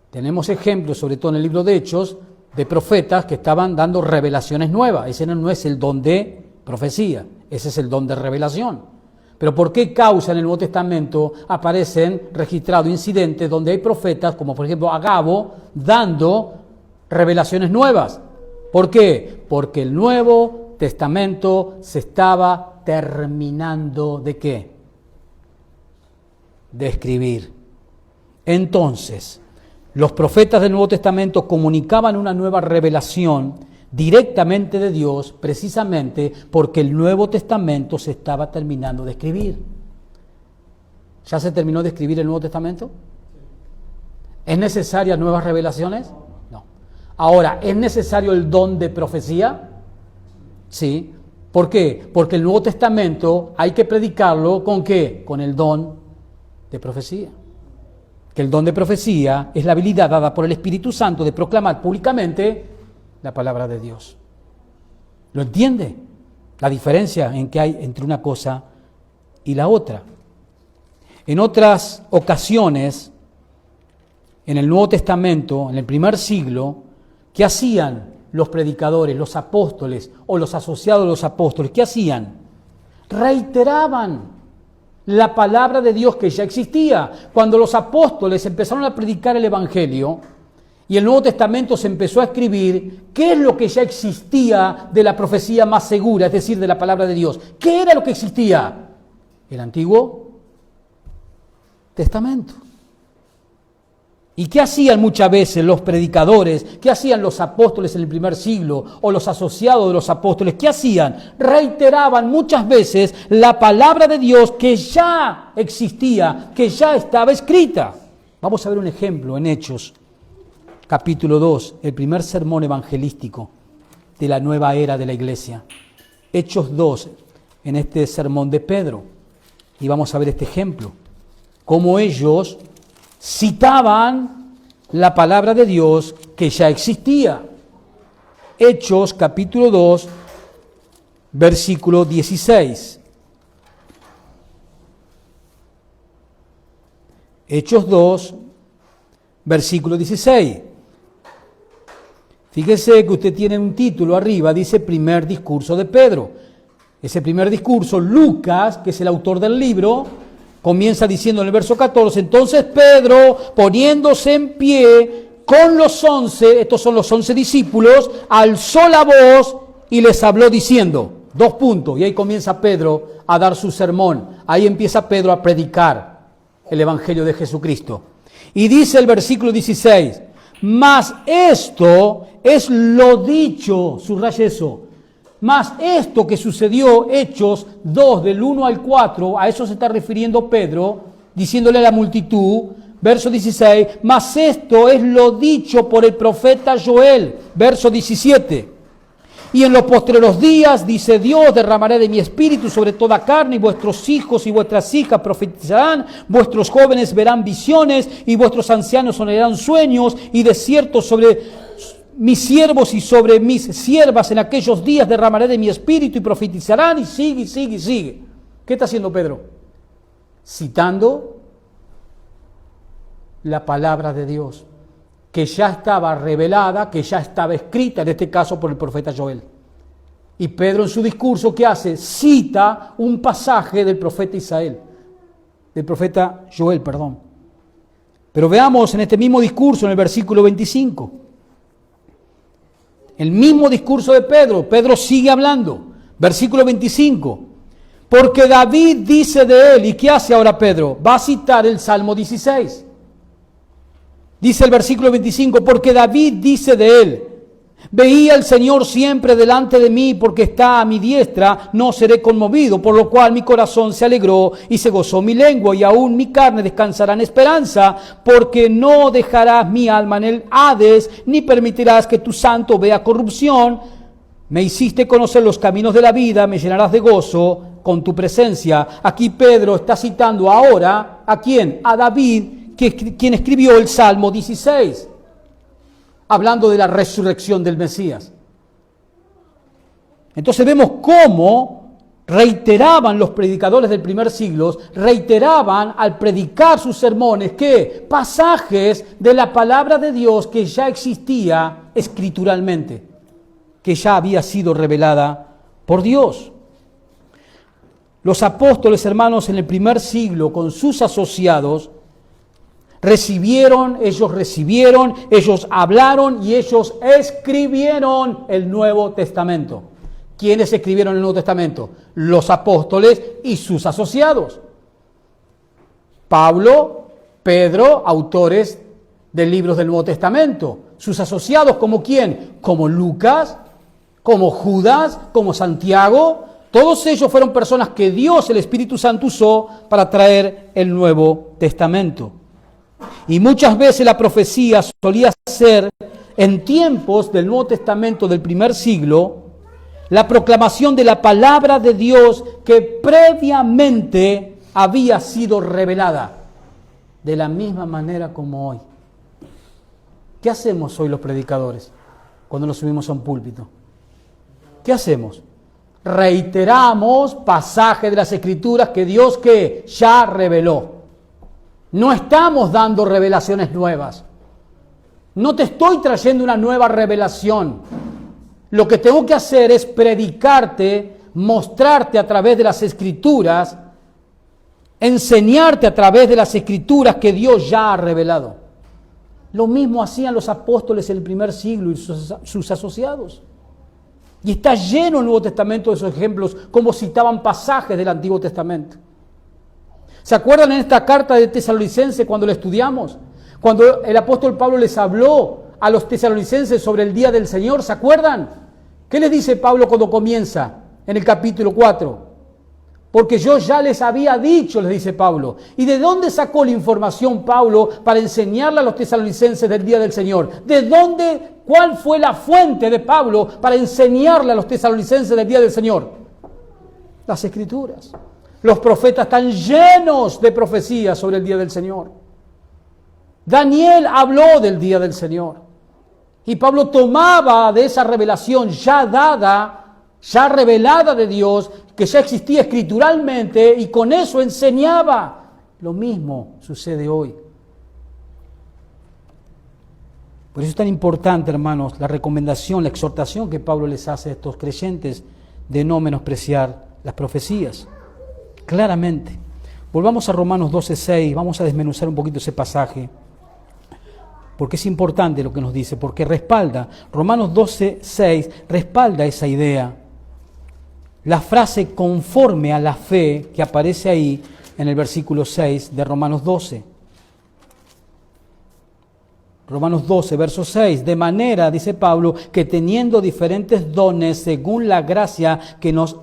tenemos ejemplos, sobre todo en el libro de Hechos, de profetas que estaban dando revelaciones nuevas. Ese no es el don de profecía, ese es el don de revelación. Pero ¿por qué causa en el Nuevo Testamento aparecen registrados incidentes donde hay profetas, como por ejemplo Agabo, dando revelaciones nuevas? ¿Por qué? Porque el Nuevo Testamento se estaba terminando ¿de qué? De escribir. Entonces, los profetas del Nuevo Testamento comunicaban una nueva revelación directamente de Dios, precisamente porque el Nuevo Testamento se estaba terminando de escribir. ¿Ya se terminó de escribir el Nuevo Testamento? ¿Es necesaria nuevas revelaciones? No. Ahora, ¿es necesario el don de profecía? Sí. ¿Por qué? Porque el Nuevo Testamento hay que predicarlo ¿con qué? Con el don de profecía. Que el don de profecía es la habilidad dada por el Espíritu Santo de proclamar públicamente la palabra de Dios. ¿Lo entiende? La diferencia en que hay entre una cosa y la otra. En otras ocasiones, en el Nuevo Testamento, en el primer siglo, ¿qué hacían los predicadores, los apóstoles o los asociados de los apóstoles? ¿Qué hacían? Reiteraban la palabra de Dios que ya existía. Cuando los apóstoles empezaron a predicar el Evangelio y el Nuevo Testamento se empezó a escribir, ¿qué es lo que ya existía de la profecía más segura, es decir, de la palabra de Dios? ¿Qué era lo que existía? El Antiguo Testamento. ¿Y qué hacían muchas veces los predicadores? ¿Qué hacían los apóstoles en el primer siglo? O los asociados de los apóstoles. ¿Qué hacían? Reiteraban muchas veces la palabra de Dios que ya existía, que ya estaba escrita. Vamos a ver un ejemplo en Hechos, capítulo 2, el primer sermón evangelístico de la nueva era de la iglesia. Hechos 2, en este sermón de Pedro. Y vamos a ver este ejemplo. Cómo ellos citaban la palabra de Dios que ya existía. Hechos capítulo 2, versículo 16. Hechos 2, versículo 16. Fíjese que usted tiene un título arriba, dice primer discurso de Pedro. Ese primer discurso, Lucas, que es el autor del libro, comienza diciendo en el verso 14, entonces Pedro, poniéndose en pie con los 11, estos son los 11 discípulos, alzó la voz y les habló diciendo, 2 puntos, y ahí comienza Pedro a dar su sermón, ahí empieza Pedro a predicar el Evangelio de Jesucristo. Y dice el versículo 16, mas esto es lo dicho, subraya eso, mas esto que sucedió, Hechos 2, del 1 al 4, a eso se está refiriendo Pedro, diciéndole a la multitud, verso 16, mas esto es lo dicho por el profeta Joel, verso 17. Y en los postreros días, dice Dios, derramaré de mi espíritu sobre toda carne, y vuestros hijos y vuestras hijas profetizarán, vuestros jóvenes verán visiones, y vuestros ancianos soñarán sueños, y de cierto sobre mis siervos y sobre mis siervas en aquellos días derramaré de mi espíritu y profetizarán, y sigue, sigue, sigue. ¿Qué está haciendo Pedro? Citando la palabra de Dios, que ya estaba revelada, que ya estaba escrita, en este caso por el profeta Joel. Y Pedro en su discurso, ¿qué hace? Cita un pasaje del profeta Joel, perdón. Pero veamos en este mismo discurso, en el versículo 25. El mismo discurso de Pedro, Pedro sigue hablando. Versículo 25. Porque David dice de él, ¿y qué hace ahora Pedro? Va a citar el Salmo 16. Dice el versículo 25, porque David dice de él, veía el Señor siempre delante de mí, porque está a mi diestra, no seré conmovido, por lo cual mi corazón se alegró y se gozó mi lengua, y aún mi carne descansará en esperanza, porque no dejarás mi alma en el Hades, ni permitirás que tu santo vea corrupción. Me hiciste conocer los caminos de la vida, me llenarás de gozo con tu presencia. Aquí Pedro está citando ahora, ¿a quién? A David, quien escribió el Salmo 16, hablando de la resurrección del Mesías. Entonces vemos cómo reiteraban los predicadores del primer siglo, reiteraban al predicar sus sermones, ¿qué? Pasajes de la palabra de Dios que ya existía escrituralmente, que ya había sido revelada por Dios. Los apóstoles, hermanos, en el primer siglo, con sus asociados, ellos hablaron y ellos escribieron el Nuevo Testamento. ¿Quiénes escribieron el Nuevo Testamento? Los apóstoles y sus asociados. Pablo, Pedro, autores de libros del Nuevo Testamento. Sus asociados, ¿como quién? Como Lucas, como Judas, como Santiago. Todos ellos fueron personas que Dios, el Espíritu Santo, usó para traer el Nuevo Testamento. Y muchas veces la profecía solía ser, en tiempos del Nuevo Testamento del primer siglo, la proclamación de la palabra de Dios que previamente había sido revelada, de la misma manera como hoy. ¿Qué hacemos hoy los predicadores cuando nos subimos a un púlpito? ¿Qué hacemos? Reiteramos pasajes de las Escrituras que Dios que ya reveló. No estamos dando revelaciones nuevas. No te estoy trayendo una nueva revelación. Lo que tengo que hacer es predicarte, mostrarte a través de las Escrituras, enseñarte a través de las Escrituras que Dios ya ha revelado. Lo mismo hacían los apóstoles en el primer siglo y sus asociados. Y está lleno el Nuevo Testamento de esos ejemplos, como citaban pasajes del Antiguo Testamento. ¿Se acuerdan en esta carta de Tesalonicenses cuando la estudiamos? Cuando el apóstol Pablo les habló a los tesalonicenses sobre el día del Señor, ¿se acuerdan? ¿Qué les dice Pablo cuando comienza en el capítulo 4? Porque yo ya les había dicho, les dice Pablo. ¿Y de dónde sacó la información Pablo para enseñarle a los tesalonicenses del día del Señor? ¿De dónde, cuál fue la fuente de Pablo para enseñarle a los tesalonicenses del día del Señor? Las Escrituras. Los profetas están llenos de profecías sobre el día del Señor. Daniel habló del día del Señor. Y Pablo tomaba de esa revelación ya dada ya revelada de Dios, que ya existía escrituralmente y con eso enseñaba. Lo mismo sucede hoy. Por eso es tan importante, hermanos, la recomendación, la exhortación que Pablo les hace a estos creyentes de no menospreciar las profecías. Claramente. Volvamos a Romanos 12:6, vamos a desmenuzar un poquito ese pasaje, porque es importante lo que nos dice, porque respalda, Romanos 12:6 respalda esa idea. La frase conforme a la fe que aparece ahí en el versículo 6 de Romanos 12. Romanos 12, verso 6, de manera, dice Pablo, que teniendo diferentes dones según la gracia que nos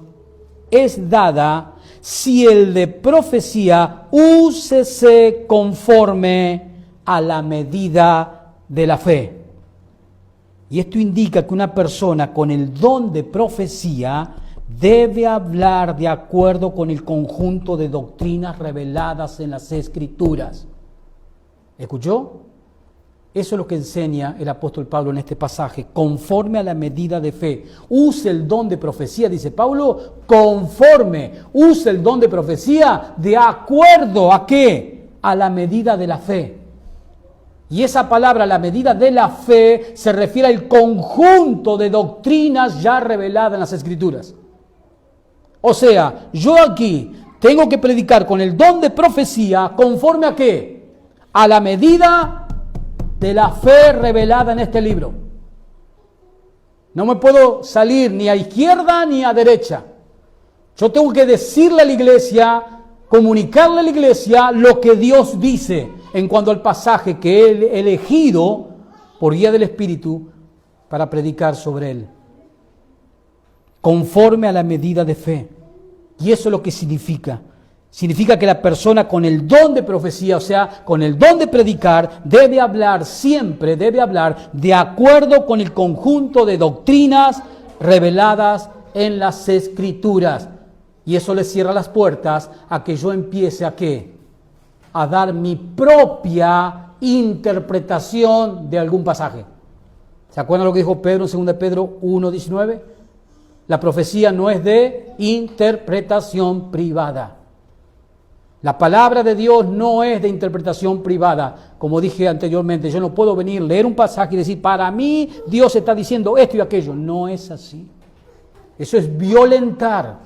es dada, si el de profecía, úsese conforme a la medida de la fe. Y esto indica que una persona con el don de profecía debe hablar de acuerdo con el conjunto de doctrinas reveladas en las Escrituras. ¿Escuchó? Eso es lo que enseña el apóstol Pablo en este pasaje, conforme a la medida de fe. Use el don de profecía, dice Pablo, conforme. Use el don de profecía de acuerdo a ¿qué? A la medida de la fe. Y esa palabra, la medida de la fe, se refiere al conjunto de doctrinas ya reveladas en las Escrituras. O sea, yo aquí tengo que predicar con el don de profecía conforme a ¿qué? A la medida de la fe revelada en este libro. No me puedo salir ni a izquierda ni a derecha. Yo tengo que decirle a la iglesia, comunicarle a la iglesia lo que Dios dice en cuanto al pasaje que he elegido por guía del Espíritu para predicar sobre él. Conforme a la medida de fe. Y eso es lo que significa. Significa que la persona con el don de profecía, o sea, con el don de predicar, debe hablar siempre, debe hablar de acuerdo con el conjunto de doctrinas reveladas en las Escrituras. Y eso le cierra las puertas a que yo empiece a ¿qué? A dar mi propia interpretación de algún pasaje. ¿Se acuerdan lo que dijo Pedro en 2 Pedro 1:19? La profecía no es de interpretación privada. La palabra de Dios no es de interpretación privada. Como dije anteriormente, yo no puedo venir, leer un pasaje y decir, para mí Dios está diciendo esto y aquello. No es así. Eso es violentar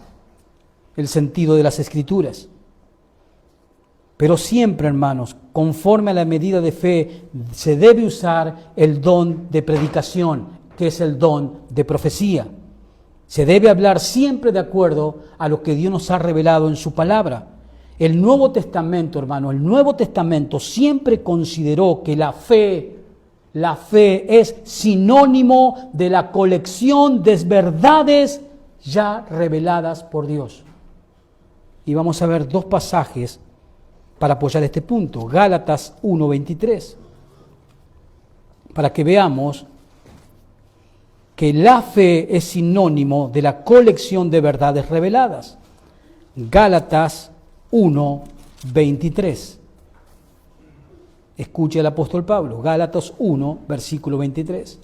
el sentido de las Escrituras. Pero siempre, hermanos, conforme a la medida de fe, se debe usar el don de predicación, que es el don de profecía. Se debe hablar siempre de acuerdo a lo que Dios nos ha revelado en su palabra. El Nuevo Testamento, hermano, el Nuevo Testamento siempre consideró que la fe es sinónimo de la colección de verdades ya reveladas por Dios. Y vamos a ver dos pasajes para apoyar este punto. Gálatas 1:23. Para que veamos que la fe es sinónimo de la colección de verdades reveladas. Gálatas 1:23. Escuche al apóstol Pablo, Gálatas 1, versículo 23.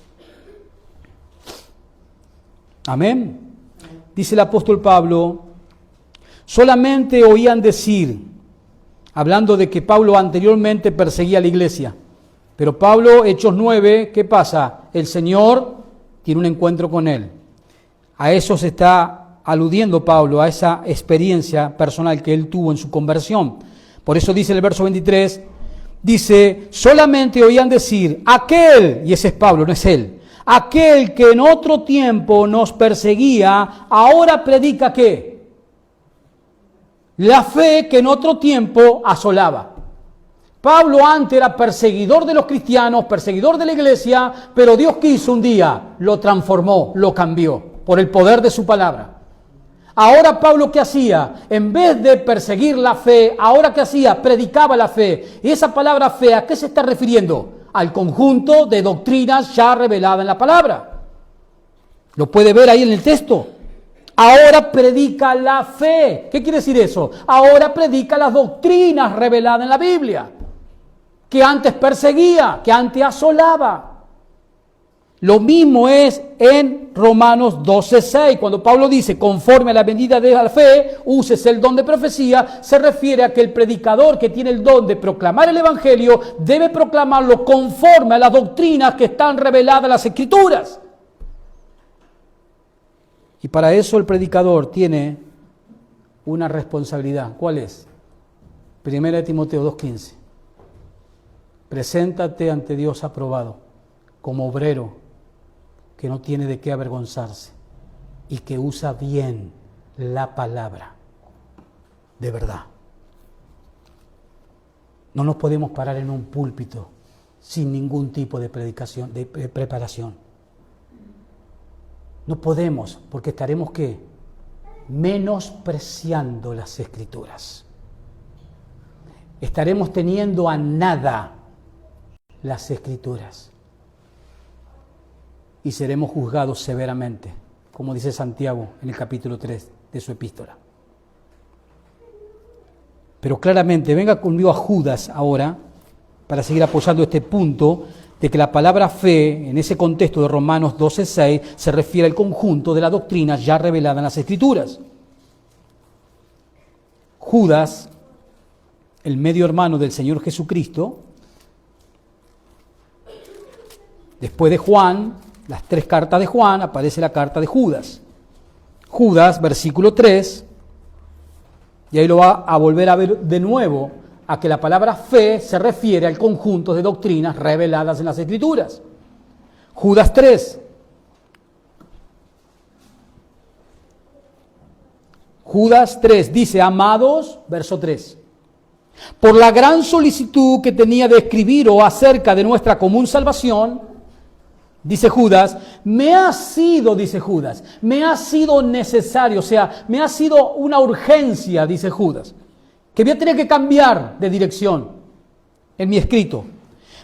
Amén. Dice el apóstol Pablo, solamente oían decir, hablando de que Pablo anteriormente perseguía a la iglesia, pero Pablo, Hechos 9, ¿qué pasa? El Señor tiene un encuentro con él. A eso se está aludiendo Pablo, a esa experiencia personal que él tuvo en su conversión. Por eso dice el verso 23, dice, solamente oían decir, aquel, y ese es Pablo, no es él, aquel que en otro tiempo nos perseguía, ahora predica ¿qué? La fe que en otro tiempo asolaba. Pablo antes era perseguidor de los cristianos, perseguidor de la iglesia, pero Dios quiso un día, lo transformó, lo cambió, por el poder de su palabra. Ahora Pablo, ¿qué hacía? En vez de perseguir la fe, ¿ahora qué hacía? Predicaba la fe. Y esa palabra fe, ¿a qué se está refiriendo? Al conjunto de doctrinas ya reveladas en la palabra. ¿Lo puede ver ahí en el texto? Ahora predica la fe. ¿Qué quiere decir eso? Ahora predica las doctrinas reveladas en la Biblia, que antes perseguía, que antes asolaba. Lo mismo es en Romanos 12:6, cuando Pablo dice, conforme a la medida de la fe, uses el don de profecía, se refiere a que el predicador que tiene el don de proclamar el Evangelio debe proclamarlo conforme a las doctrinas que están reveladas en las Escrituras. Y para eso el predicador tiene una responsabilidad. ¿Cuál es? 1 Timoteo 2:15. Preséntate ante Dios aprobado, como obrero que no tiene de qué avergonzarse y que usa bien la palabra de verdad. No nos podemos parar en un púlpito sin ningún tipo de predicación, de preparación. No podemos, porque estaremos ¿qué? Menospreciando las Escrituras. Estaremos teniendo a nada las Escrituras. Y seremos juzgados severamente, como dice Santiago en el capítulo 3 de su epístola. Pero claramente, venga conmigo a Judas ahora, para seguir apoyando este punto de que la palabra fe, en ese contexto de Romanos 12:6, se refiere al conjunto de la doctrina ya revelada en las Escrituras. Judas, el medio hermano del Señor Jesucristo, después de Juan, las 3 cartas de Juan, aparece la carta de Judas. Judas, versículo 3, y ahí lo va a volver a ver de nuevo, a que la palabra fe se refiere al conjunto de doctrinas reveladas en las Escrituras. Judas 3. Judas 3 dice, amados, verso 3, por la gran solicitud que tenía de escribiros acerca de nuestra común salvación, dice Judas, me ha sido necesario, o sea, me ha sido una urgencia, dice Judas, que voy a tener que cambiar de dirección en mi escrito.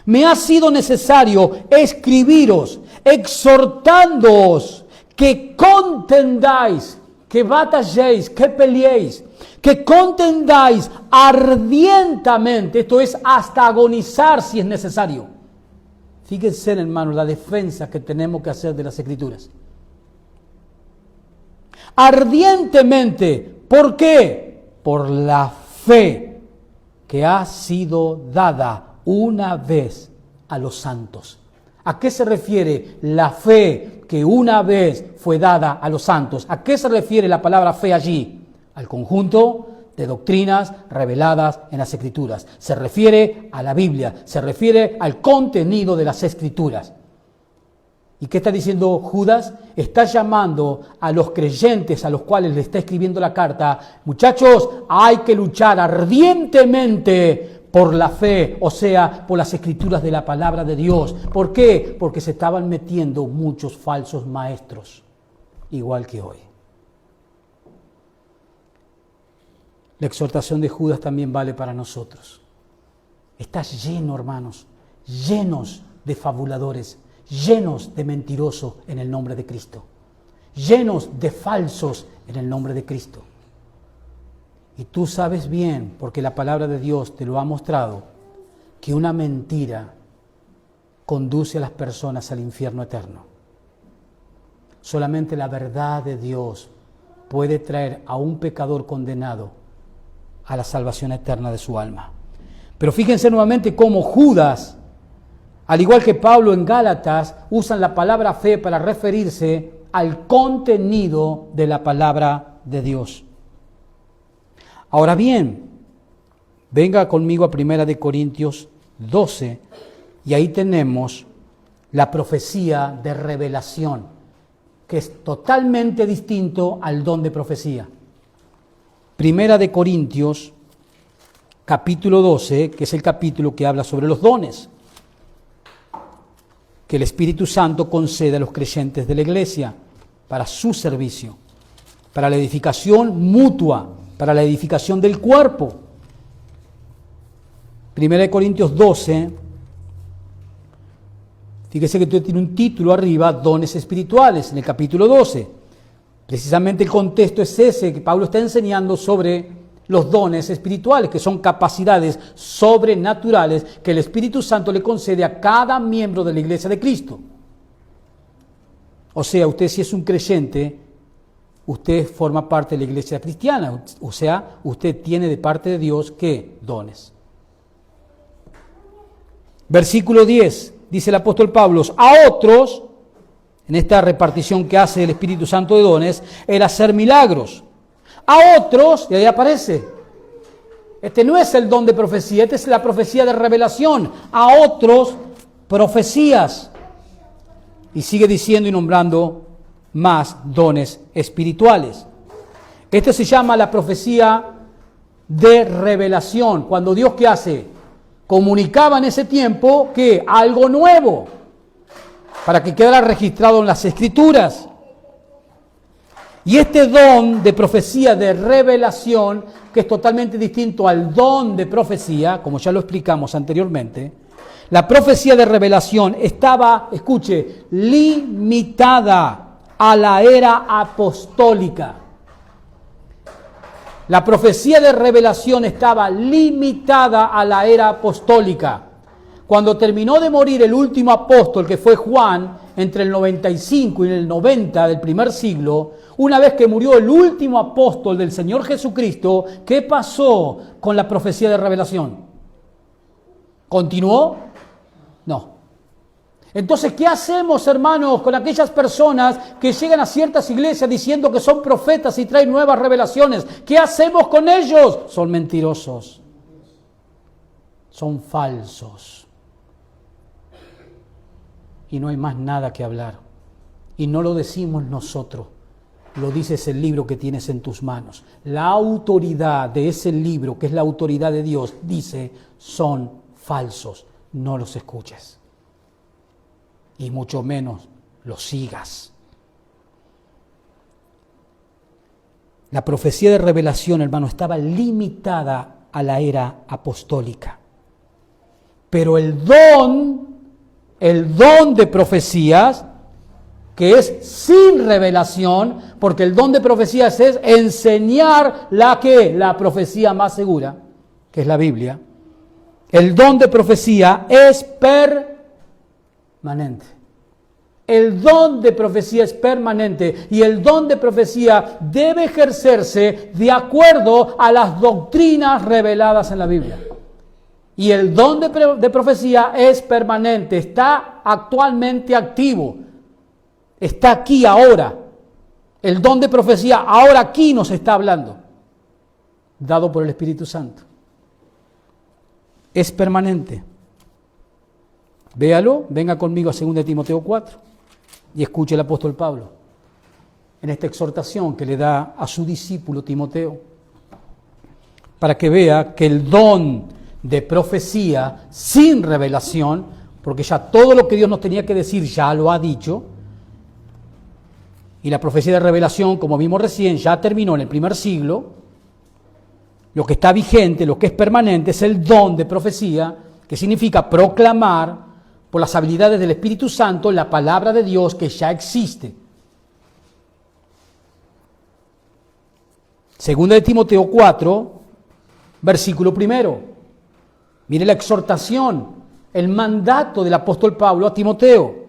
Me ha sido necesario escribiros, exhortándoos que contendáis, que batalléis, que peleéis, que contendáis ardientemente, esto es hasta agonizar si es necesario. Fíjense, hermanos, la defensa que tenemos que hacer de las Escrituras. Ardientemente, ¿por qué? Por la fe que ha sido dada una vez a los santos. ¿A qué se refiere la fe que una vez fue dada a los santos? ¿A qué se refiere la palabra fe allí? Al conjunto de doctrinas reveladas en las Escrituras. Se refiere a la Biblia, se refiere al contenido de las Escrituras. ¿Y qué está diciendo Judas? Está llamando a los creyentes a los cuales le está escribiendo la carta, muchachos, hay que luchar ardientemente por la fe, o sea, por las Escrituras de la palabra de Dios. ¿Por qué? Porque se estaban metiendo muchos falsos maestros, igual que hoy. La exhortación de Judas también vale para nosotros. Estás lleno, hermanos, llenos de fabuladores, llenos de mentirosos en el nombre de Cristo, llenos de falsos en el nombre de Cristo. Y tú sabes bien, porque la palabra de Dios te lo ha mostrado, que una mentira conduce a las personas al infierno eterno. Solamente la verdad de Dios puede traer a un pecador condenado a la salvación eterna de su alma. Pero fíjense nuevamente cómo Judas, al igual que Pablo en Gálatas, usan la palabra fe para referirse al contenido de la palabra de Dios. Ahora bien, venga conmigo a 1 Corintios 12, y ahí tenemos la profecía de revelación, que es totalmente distinto al don de profecía. 1 Corintios, capítulo 12, que es el capítulo que habla sobre los dones que el Espíritu Santo concede a los creyentes de la iglesia para su servicio, para la edificación mutua, para la edificación del cuerpo. 1 Corintios 12, fíjese que tiene un título arriba, dones espirituales, en el capítulo 12. Precisamente el contexto es ese, que Pablo está enseñando sobre los dones espirituales, que son capacidades sobrenaturales que el Espíritu Santo le concede a cada miembro de la Iglesia de Cristo. O sea, usted si es un creyente, usted forma parte de la iglesia cristiana. O sea, usted tiene de parte de Dios, ¿qué? Dones. Versículo 10, dice el apóstol Pablo, a otros, en esta repartición que hace el Espíritu Santo de dones, el hacer milagros. A otros, y ahí aparece, este no es el don de profecía, esta es la profecía de revelación. A otros, profecías. Y sigue diciendo y nombrando más dones espirituales. Esto se llama la profecía de revelación. Cuando Dios, ¿qué hace? Comunicaba en ese tiempo que algo nuevo, para que quedara registrado en las Escrituras. Y este don de profecía de revelación, que es totalmente distinto al don de profecía, como ya lo explicamos anteriormente, la profecía de revelación estaba, escuche, limitada a la era apostólica. La profecía de revelación estaba limitada a la era apostólica. Cuando terminó de morir el último apóstol, que fue Juan, entre el 95 y el 90 del primer siglo, una vez que murió el último apóstol del Señor Jesucristo, ¿qué pasó con la profecía de revelación? ¿Continuó? No. Entonces, ¿qué hacemos, hermanos, con aquellas personas que llegan a ciertas iglesias diciendo que son profetas y traen nuevas revelaciones? ¿Qué hacemos con ellos? Son mentirosos. Son falsos. Y no hay más nada que hablar. Y no lo decimos nosotros. Lo dices el libro que tienes en tus manos. La autoridad de ese libro, que es la autoridad de Dios, dice, son falsos. No los escuches. Y mucho menos los sigas. La profecía de revelación, hermano, estaba limitada a la era apostólica. Pero el don de profecías, que es sin revelación, porque el don de profecías es enseñar la profecía más segura, que es la Biblia. El don de profecía es permanente. El don de profecía es permanente y el don de profecía debe ejercerse de acuerdo a las doctrinas reveladas en la Biblia. Y el don de profecía es permanente, está actualmente activo, está aquí ahora. El don de profecía ahora aquí nos está hablando, dado por el Espíritu Santo. Es permanente. Véalo, venga conmigo a 2 Timoteo 4 y escuche el apóstol Pablo en esta exhortación que le da a su discípulo Timoteo, para que vea que el don de profecía sin revelación, porque ya todo lo que Dios nos tenía que decir ya lo ha dicho, y la profecía de revelación, como vimos recién, ya terminó en el primer siglo. Lo que está vigente, lo que es permanente, es el don de profecía, que significa proclamar por las habilidades del Espíritu Santo la palabra de Dios que ya existe. 2 Timoteo 4, versículo 1. Mire la exhortación, el mandato del apóstol Pablo a Timoteo.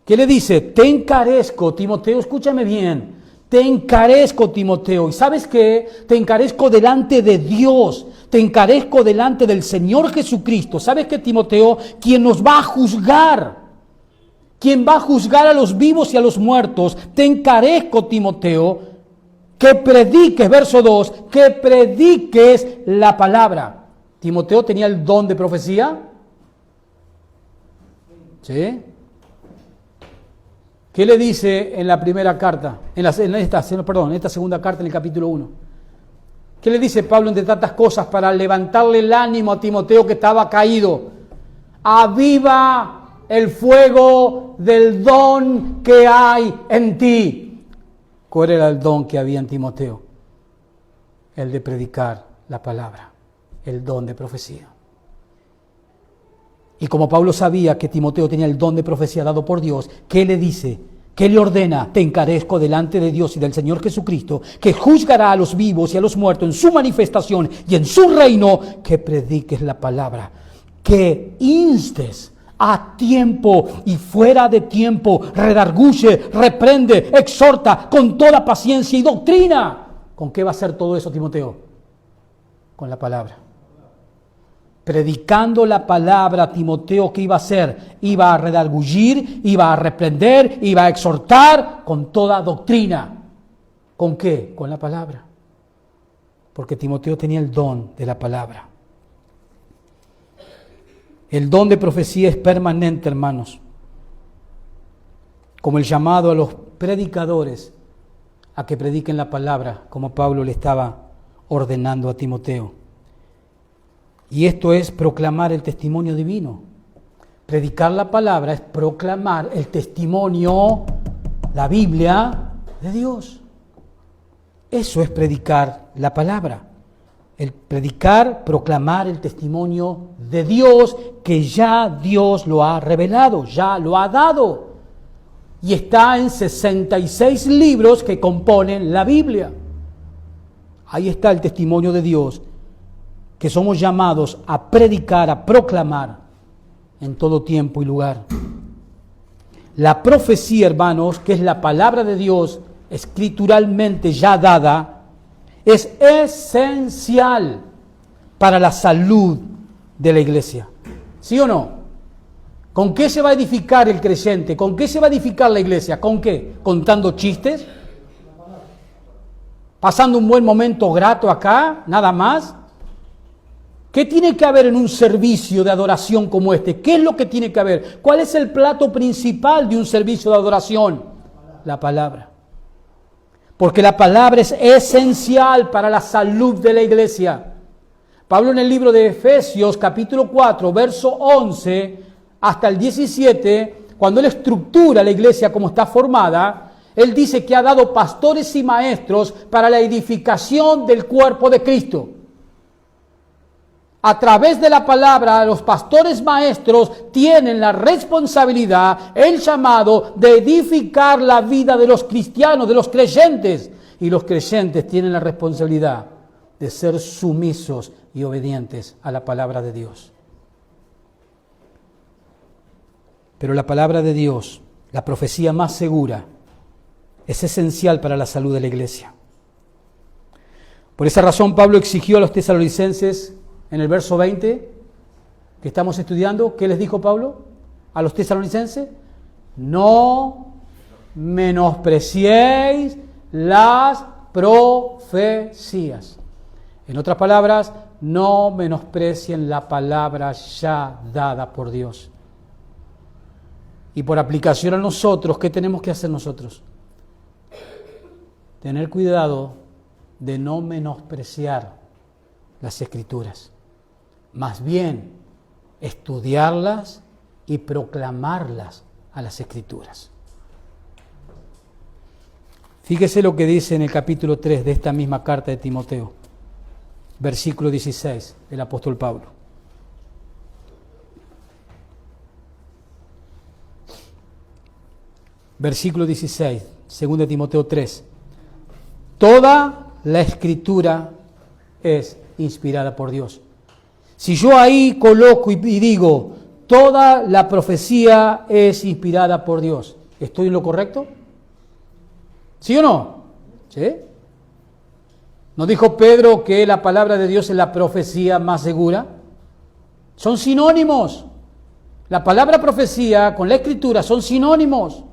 ¿Qué le dice? Te encarezco, Timoteo, escúchame bien. Te encarezco, Timoteo. ¿Y sabes qué? Te encarezco delante de Dios. Te encarezco delante del Señor Jesucristo. ¿Sabes qué, Timoteo? Quien nos va a juzgar. Quien va a juzgar a los vivos y a los muertos. Te encarezco, Timoteo, que prediques, verso 2, que prediques la palabra. ¿Timoteo tenía el don de profecía? ¿Sí? ¿Qué le dice en la primera carta? En esta segunda carta, en el capítulo 1. ¿Qué le dice Pablo entre tantas cosas para levantarle el ánimo a Timoteo que estaba caído? Aviva el fuego del don que hay en ti. ¿Cuál era el don que había en Timoteo? El de predicar la palabra. El don de profecía. Y como Pablo sabía que Timoteo tenía el don de profecía dado por Dios, ¿qué le dice? ¿Qué le ordena? Te encarezco delante de Dios y del Señor Jesucristo, que juzgará a los vivos y a los muertos en su manifestación y en su reino, que prediques la palabra, que instes a tiempo y fuera de tiempo, redarguye, reprende, exhorta con toda paciencia y doctrina. ¿Con qué va a ser todo eso, Timoteo? Con la palabra. Predicando la palabra, Timoteo, ¿qué iba a hacer? Iba a redarguir, iba a reprender, iba a exhortar con toda doctrina. ¿Con qué? Con la palabra. Porque Timoteo tenía el don de la palabra. El don de profecía es permanente, hermanos. Como el llamado a los predicadores a que prediquen la palabra, como Pablo le estaba ordenando a Timoteo. Y esto es proclamar el testimonio divino. Predicar la palabra es proclamar el testimonio, la Biblia de Dios. Eso es predicar la palabra. El predicar, proclamar el testimonio de Dios, que ya Dios lo ha revelado, ya lo ha dado. Y está en 66 libros que componen la Biblia. Ahí está el testimonio de Dios, que somos llamados a predicar, a proclamar en todo tiempo y lugar. La profecía, hermanos, que es la palabra de Dios escrituralmente ya dada, es esencial para la salud de la iglesia. ¿Sí o no? ¿Con qué se va a edificar el creyente? ¿Con qué se va a edificar la iglesia? ¿Con qué? ¿Contando chistes? ¿Pasando un buen momento grato acá? ¿Nada más? ¿Qué tiene que haber en un servicio de adoración como este? ¿Qué es lo que tiene que haber? ¿Cuál es el plato principal de un servicio de adoración? La palabra. Porque la palabra es esencial para la salud de la iglesia. Pablo en el libro de Efesios, capítulo 4, verso 11 hasta el 17, cuando él estructura la iglesia como está formada, él dice que ha dado pastores y maestros para la edificación del cuerpo de Cristo. A través de la palabra, los pastores maestros tienen la responsabilidad, el llamado de edificar la vida de los cristianos, de los creyentes. Y los creyentes tienen la responsabilidad de ser sumisos y obedientes a la palabra de Dios. Pero la palabra de Dios, la profecía más segura, es esencial para la salud de la iglesia. Por esa razón, Pablo exigió a los tesalonicenses, en el verso 20, que estamos estudiando, ¿qué les dijo Pablo a los tesalonicenses? No menospreciéis las profecías. En otras palabras, no menosprecien la palabra ya dada por Dios. Y por aplicación a nosotros, ¿qué tenemos que hacer nosotros? Tener cuidado de no menospreciar las Escrituras. Más bien, estudiarlas y proclamarlas a las Escrituras. Fíjese lo que dice en el capítulo 3 de esta misma carta de Timoteo, versículo 16 del apóstol Pablo. Versículo 16, 2 Timoteo 3. Toda la Escritura es inspirada por Dios. Si yo ahí coloco y digo, toda la profecía es inspirada por Dios, ¿estoy en lo correcto? ¿Sí o no? ¿Sí? ¿No dijo Pedro que la palabra de Dios es la profecía más segura? Son sinónimos. La palabra profecía con la Escritura son sinónimos.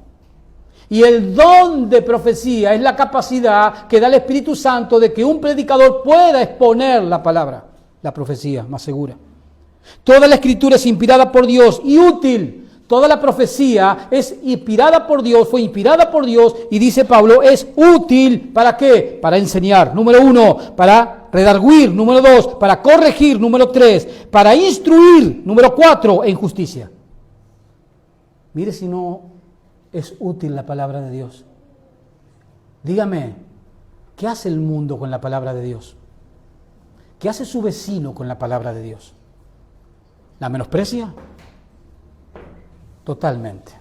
Y el don de profecía es la capacidad que da el Espíritu Santo de que un predicador pueda exponer la palabra, la profecía más segura. Toda la Escritura es inspirada por Dios y útil. Toda la profecía es inspirada por Dios, fue inspirada por Dios y dice Pablo, es útil ¿para qué? Para enseñar, número 1, para redarguir, número 2, para corregir, número 3, para instruir, número 4, en justicia. Mire si no es útil la palabra de Dios. Dígame, ¿qué hace el mundo con la palabra de Dios? ¿Qué hace su vecino con la palabra de Dios? ¿La menosprecia? Totalmente.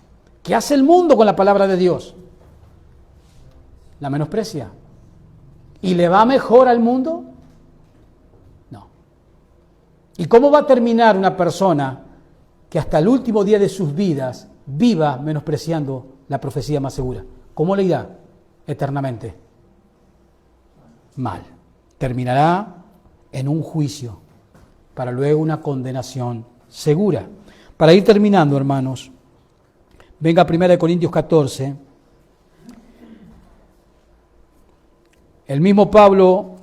¿Qué hace el mundo con la palabra de Dios? ¿La menosprecia? ¿Y le va mejor al mundo? No. ¿Y cómo va a terminar una persona que hasta el último día de sus vidas viva menospreciando la profecía más segura. ¿Cómo le irá? Eternamente. Mal. Terminará en un juicio, para luego una condenación segura. Para ir terminando, hermanos, venga 1 Corintios 14. El mismo Pablo,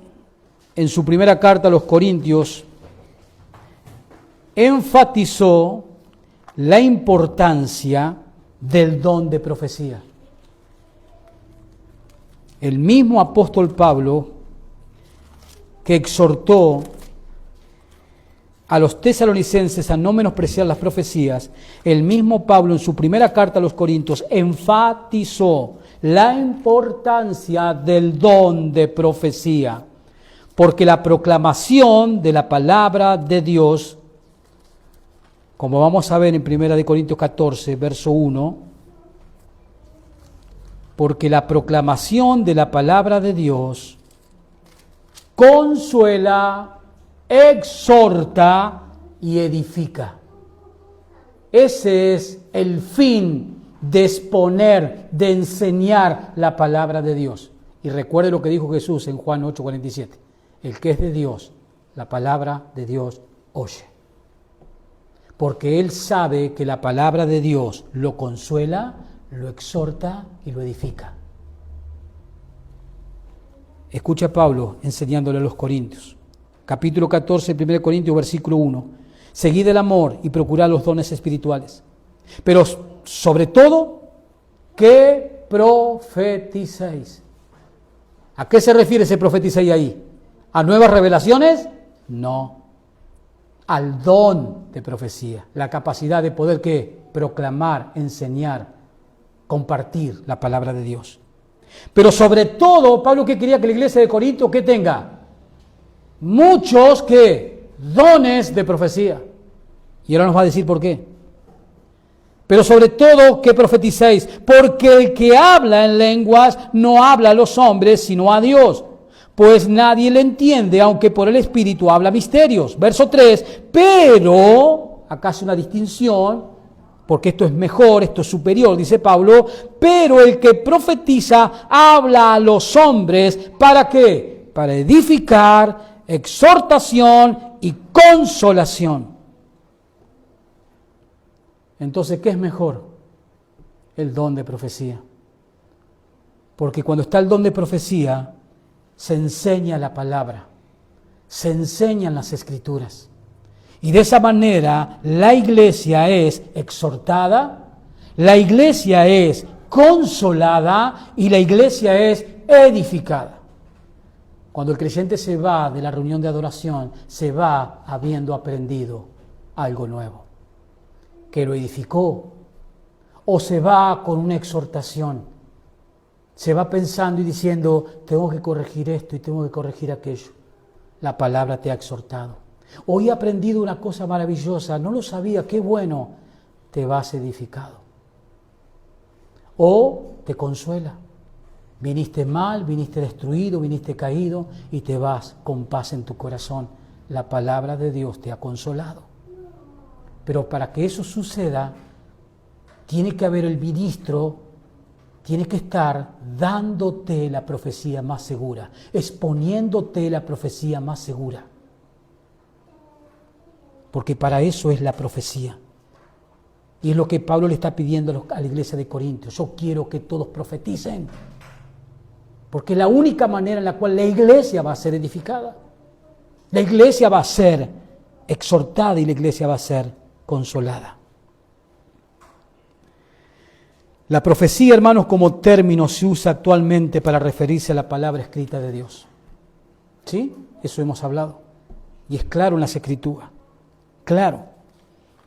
en su primera carta a los Corintios, enfatizó la importancia del don de profecía. El mismo apóstol Pablo, que exhortó a los tesalonicenses a no menospreciar las profecías, el mismo Pablo en su primera carta a los Corintios enfatizó la importancia del don de profecía, porque la proclamación de la palabra de Dios, como vamos a ver en 1 Corintios 14, verso 1, porque la proclamación de la palabra de Dios consuela, exhorta y edifica. Ese es el fin de exponer, de enseñar la palabra de Dios. Y recuerde lo que dijo Jesús en Juan 8:47. El que es de Dios, la palabra de Dios oye. Porque él sabe que la palabra de Dios lo consuela, lo exhorta y lo edifica. Escucha a Pablo enseñándole a los Corintios. Capítulo 14, 1 Corintios, versículo 1. Seguid el amor y procurad los dones espirituales. Pero sobre todo, que profeticéis. ¿A qué se refiere ese profeticéis ahí? ¿A nuevas revelaciones? No. Al don de profecía. La capacidad de poder, ¿qué? Proclamar, enseñar, compartir la palabra de Dios. Pero sobre todo, Pablo que quería que la iglesia de Corinto, ¿qué tenga? Muchos, ¿qué? Dones de profecía. Y ahora nos va a decir por qué. Pero sobre todo, que profeticéis, porque el que habla en lenguas no habla a los hombres, sino a Dios, pues nadie le entiende, aunque por el Espíritu habla misterios. Verso 3, pero, acá hace una distinción, porque esto es mejor, esto es superior, dice Pablo, pero el que profetiza habla a los hombres, ¿para qué? Para edificar, exhortación y consolación. Entonces, ¿qué es mejor? El don de profecía. Porque cuando está el don de profecía, se enseña la palabra, se enseñan las escrituras. Y de esa manera la iglesia es exhortada, la iglesia es consolada y la iglesia es edificada. Cuando el creyente se va de la reunión de adoración, se va habiendo aprendido algo nuevo, que lo edificó, o se va con una exhortación, se va pensando y diciendo, tengo que corregir esto y tengo que corregir aquello. La palabra te ha exhortado. Hoy he aprendido una cosa maravillosa, no lo sabía, qué bueno, te vas edificado. O te consuela, viniste mal, viniste destruido, viniste caído y te vas con paz en tu corazón. La palabra de Dios te ha consolado. Pero para que eso suceda, tiene que haber el ministro, tiene que estar dándote la profecía más segura, exponiéndote la profecía más segura. Porque para eso es la profecía. Y es lo que Pablo le está pidiendo a la iglesia de Corintios. Yo quiero que todos profeticen. Porque es la única manera en la cual la iglesia va a ser edificada. La iglesia va a ser exhortada y la iglesia va a ser consolada. La profecía, hermanos, como término se usa actualmente para referirse a la palabra escrita de Dios. ¿Sí? Eso hemos hablado. Y es claro en las Escrituras. Claro.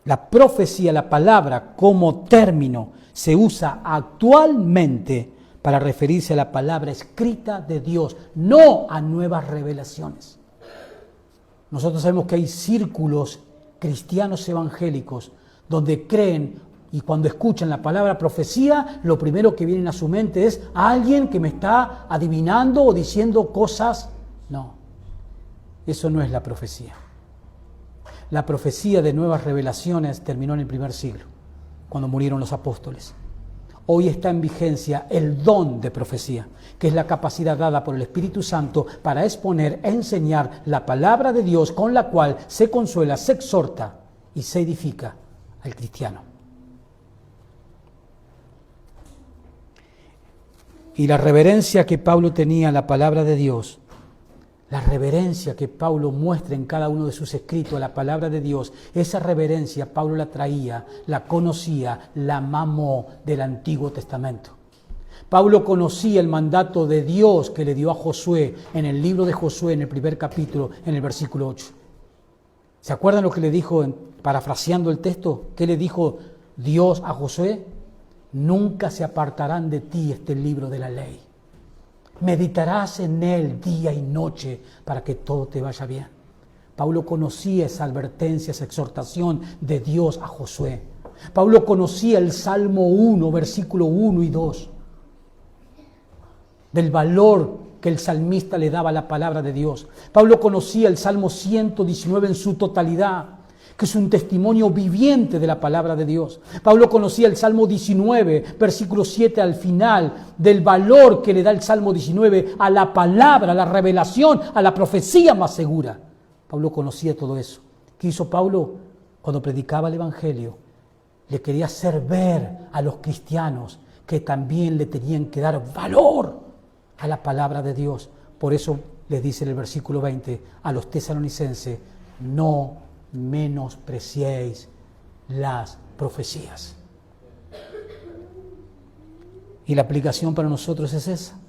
La profecía, la palabra como término, se usa actualmente para referirse a la palabra escrita de Dios, no a nuevas revelaciones. Nosotros sabemos que hay círculos cristianos evangélicos donde creen y cuando escuchan la palabra profecía, lo primero que viene a su mente es alguien que me está adivinando o diciendo cosas. No, eso no es la profecía. La profecía de nuevas revelaciones terminó en el primer siglo, cuando murieron los apóstoles. Hoy está en vigencia el don de profecía, que es la capacidad dada por el Espíritu Santo para exponer e enseñar la palabra de Dios, con la cual se consuela, se exhorta y se edifica al cristiano. Y la reverencia que Pablo tenía a la palabra de Dios, la reverencia que Pablo muestra en cada uno de sus escritos a la palabra de Dios, esa reverencia Pablo la traía, la conocía, la mamó del Antiguo Testamento. Pablo conocía el mandato de Dios que le dio a Josué en el libro de Josué, en el primer capítulo, en el versículo 8. ¿Se acuerdan lo que le dijo, parafraseando el texto? ¿Qué le dijo Dios a Josué? Nunca se apartarán de ti este libro de la ley. Meditarás en él día y noche para que todo te vaya bien. Pablo conocía esa advertencia, esa exhortación de Dios a Josué. Pablo conocía el Salmo 1, versículo 1 y 2, del valor que el salmista le daba a la palabra de Dios. Pablo conocía el Salmo 119 en su totalidad, que es un testimonio viviente de la palabra de Dios. Pablo conocía el Salmo 19, versículo 7 al final, del valor que le da el Salmo 19 a la palabra, a la revelación, a la profecía más segura. Pablo conocía todo eso. ¿Qué hizo Pablo cuando predicaba el Evangelio? Le quería hacer ver a los cristianos que también le tenían que dar valor a la palabra de Dios. Por eso les dice en el versículo 20 a los tesalonicenses: no menospreciéis las profecías. Y la aplicación para nosotros es esa.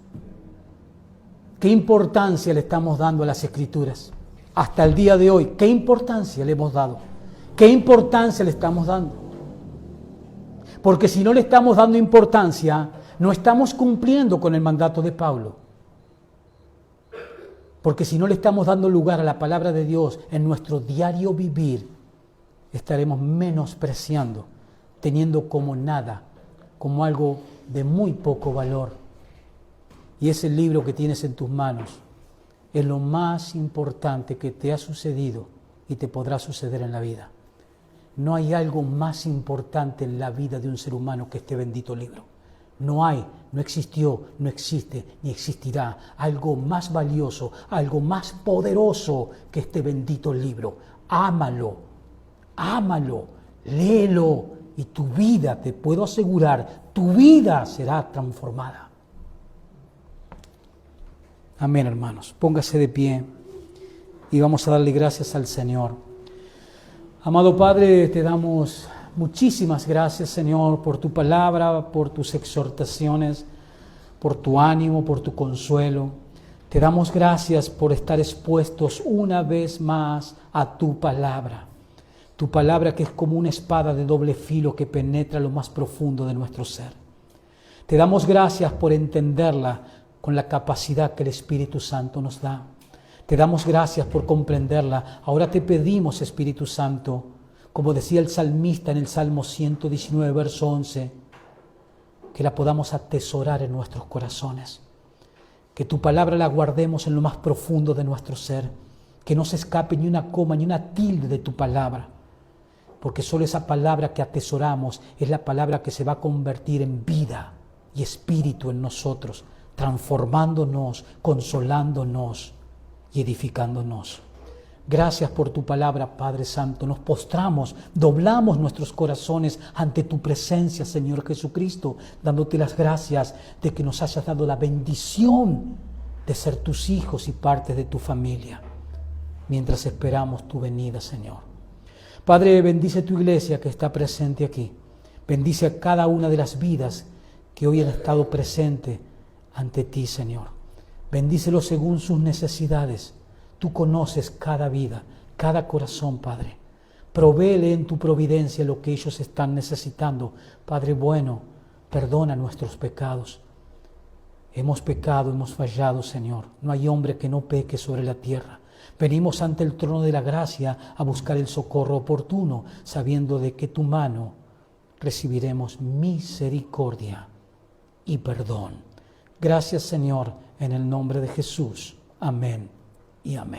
¿Qué importancia le estamos dando a las Escrituras? Hasta el día de hoy, ¿qué importancia le hemos dado? ¿Qué importancia le estamos dando? Porque si no le estamos dando importancia, no estamos cumpliendo con el mandato de Pablo. Porque si no le estamos dando lugar a la palabra de Dios en nuestro diario vivir, estaremos menospreciando, teniendo como nada, como algo de muy poco valor. Y ese libro que tienes en tus manos es lo más importante que te ha sucedido y te podrá suceder en la vida. No hay algo más importante en la vida de un ser humano que este bendito libro. No hay, no existió, no existe, ni existirá algo más valioso, algo más poderoso que este bendito libro. Ámalo, ámalo, léelo y tu vida, te puedo asegurar, tu vida será transformada. Amén, hermanos. Póngase de pie y vamos a darle gracias al Señor. Amado Padre, te damos muchísimas gracias, Señor, por tu palabra, por tus exhortaciones, por tu ánimo, por tu consuelo. Te damos gracias por estar expuestos una vez más a tu palabra que es como una espada de doble filo que penetra lo más profundo de nuestro ser. Te damos gracias por entenderla con la capacidad que el Espíritu Santo nos da. Te damos gracias por comprenderla. Ahora te pedimos, Espíritu Santo, como decía el salmista en el Salmo 119, verso 11, que la podamos atesorar en nuestros corazones. Que tu palabra la guardemos en lo más profundo de nuestro ser. Que no se escape ni una coma ni una tilde de tu palabra. Porque solo esa palabra que atesoramos es la palabra que se va a convertir en vida y espíritu en nosotros, transformándonos, consolándonos y edificándonos. Gracias por tu palabra, Padre Santo. Nos postramos, doblamos nuestros corazones ante tu presencia, Señor Jesucristo, dándote las gracias de que nos hayas dado la bendición de ser tus hijos y parte de tu familia, mientras esperamos tu venida, Señor. Padre, bendice tu iglesia que está presente aquí. Bendice a cada una de las vidas que hoy han estado presentes ante ti, Señor. Bendícelo según sus necesidades. Tú conoces cada vida, cada corazón, Padre. Provéele en tu providencia lo que ellos están necesitando. Padre bueno, perdona nuestros pecados. Hemos pecado, hemos fallado, Señor. No hay hombre que no peque sobre la tierra. Venimos ante el trono de la gracia a buscar el socorro oportuno, sabiendo de que tu mano recibiremos misericordia y perdón. Gracias, Señor, en el nombre de Jesús. Amén y amén.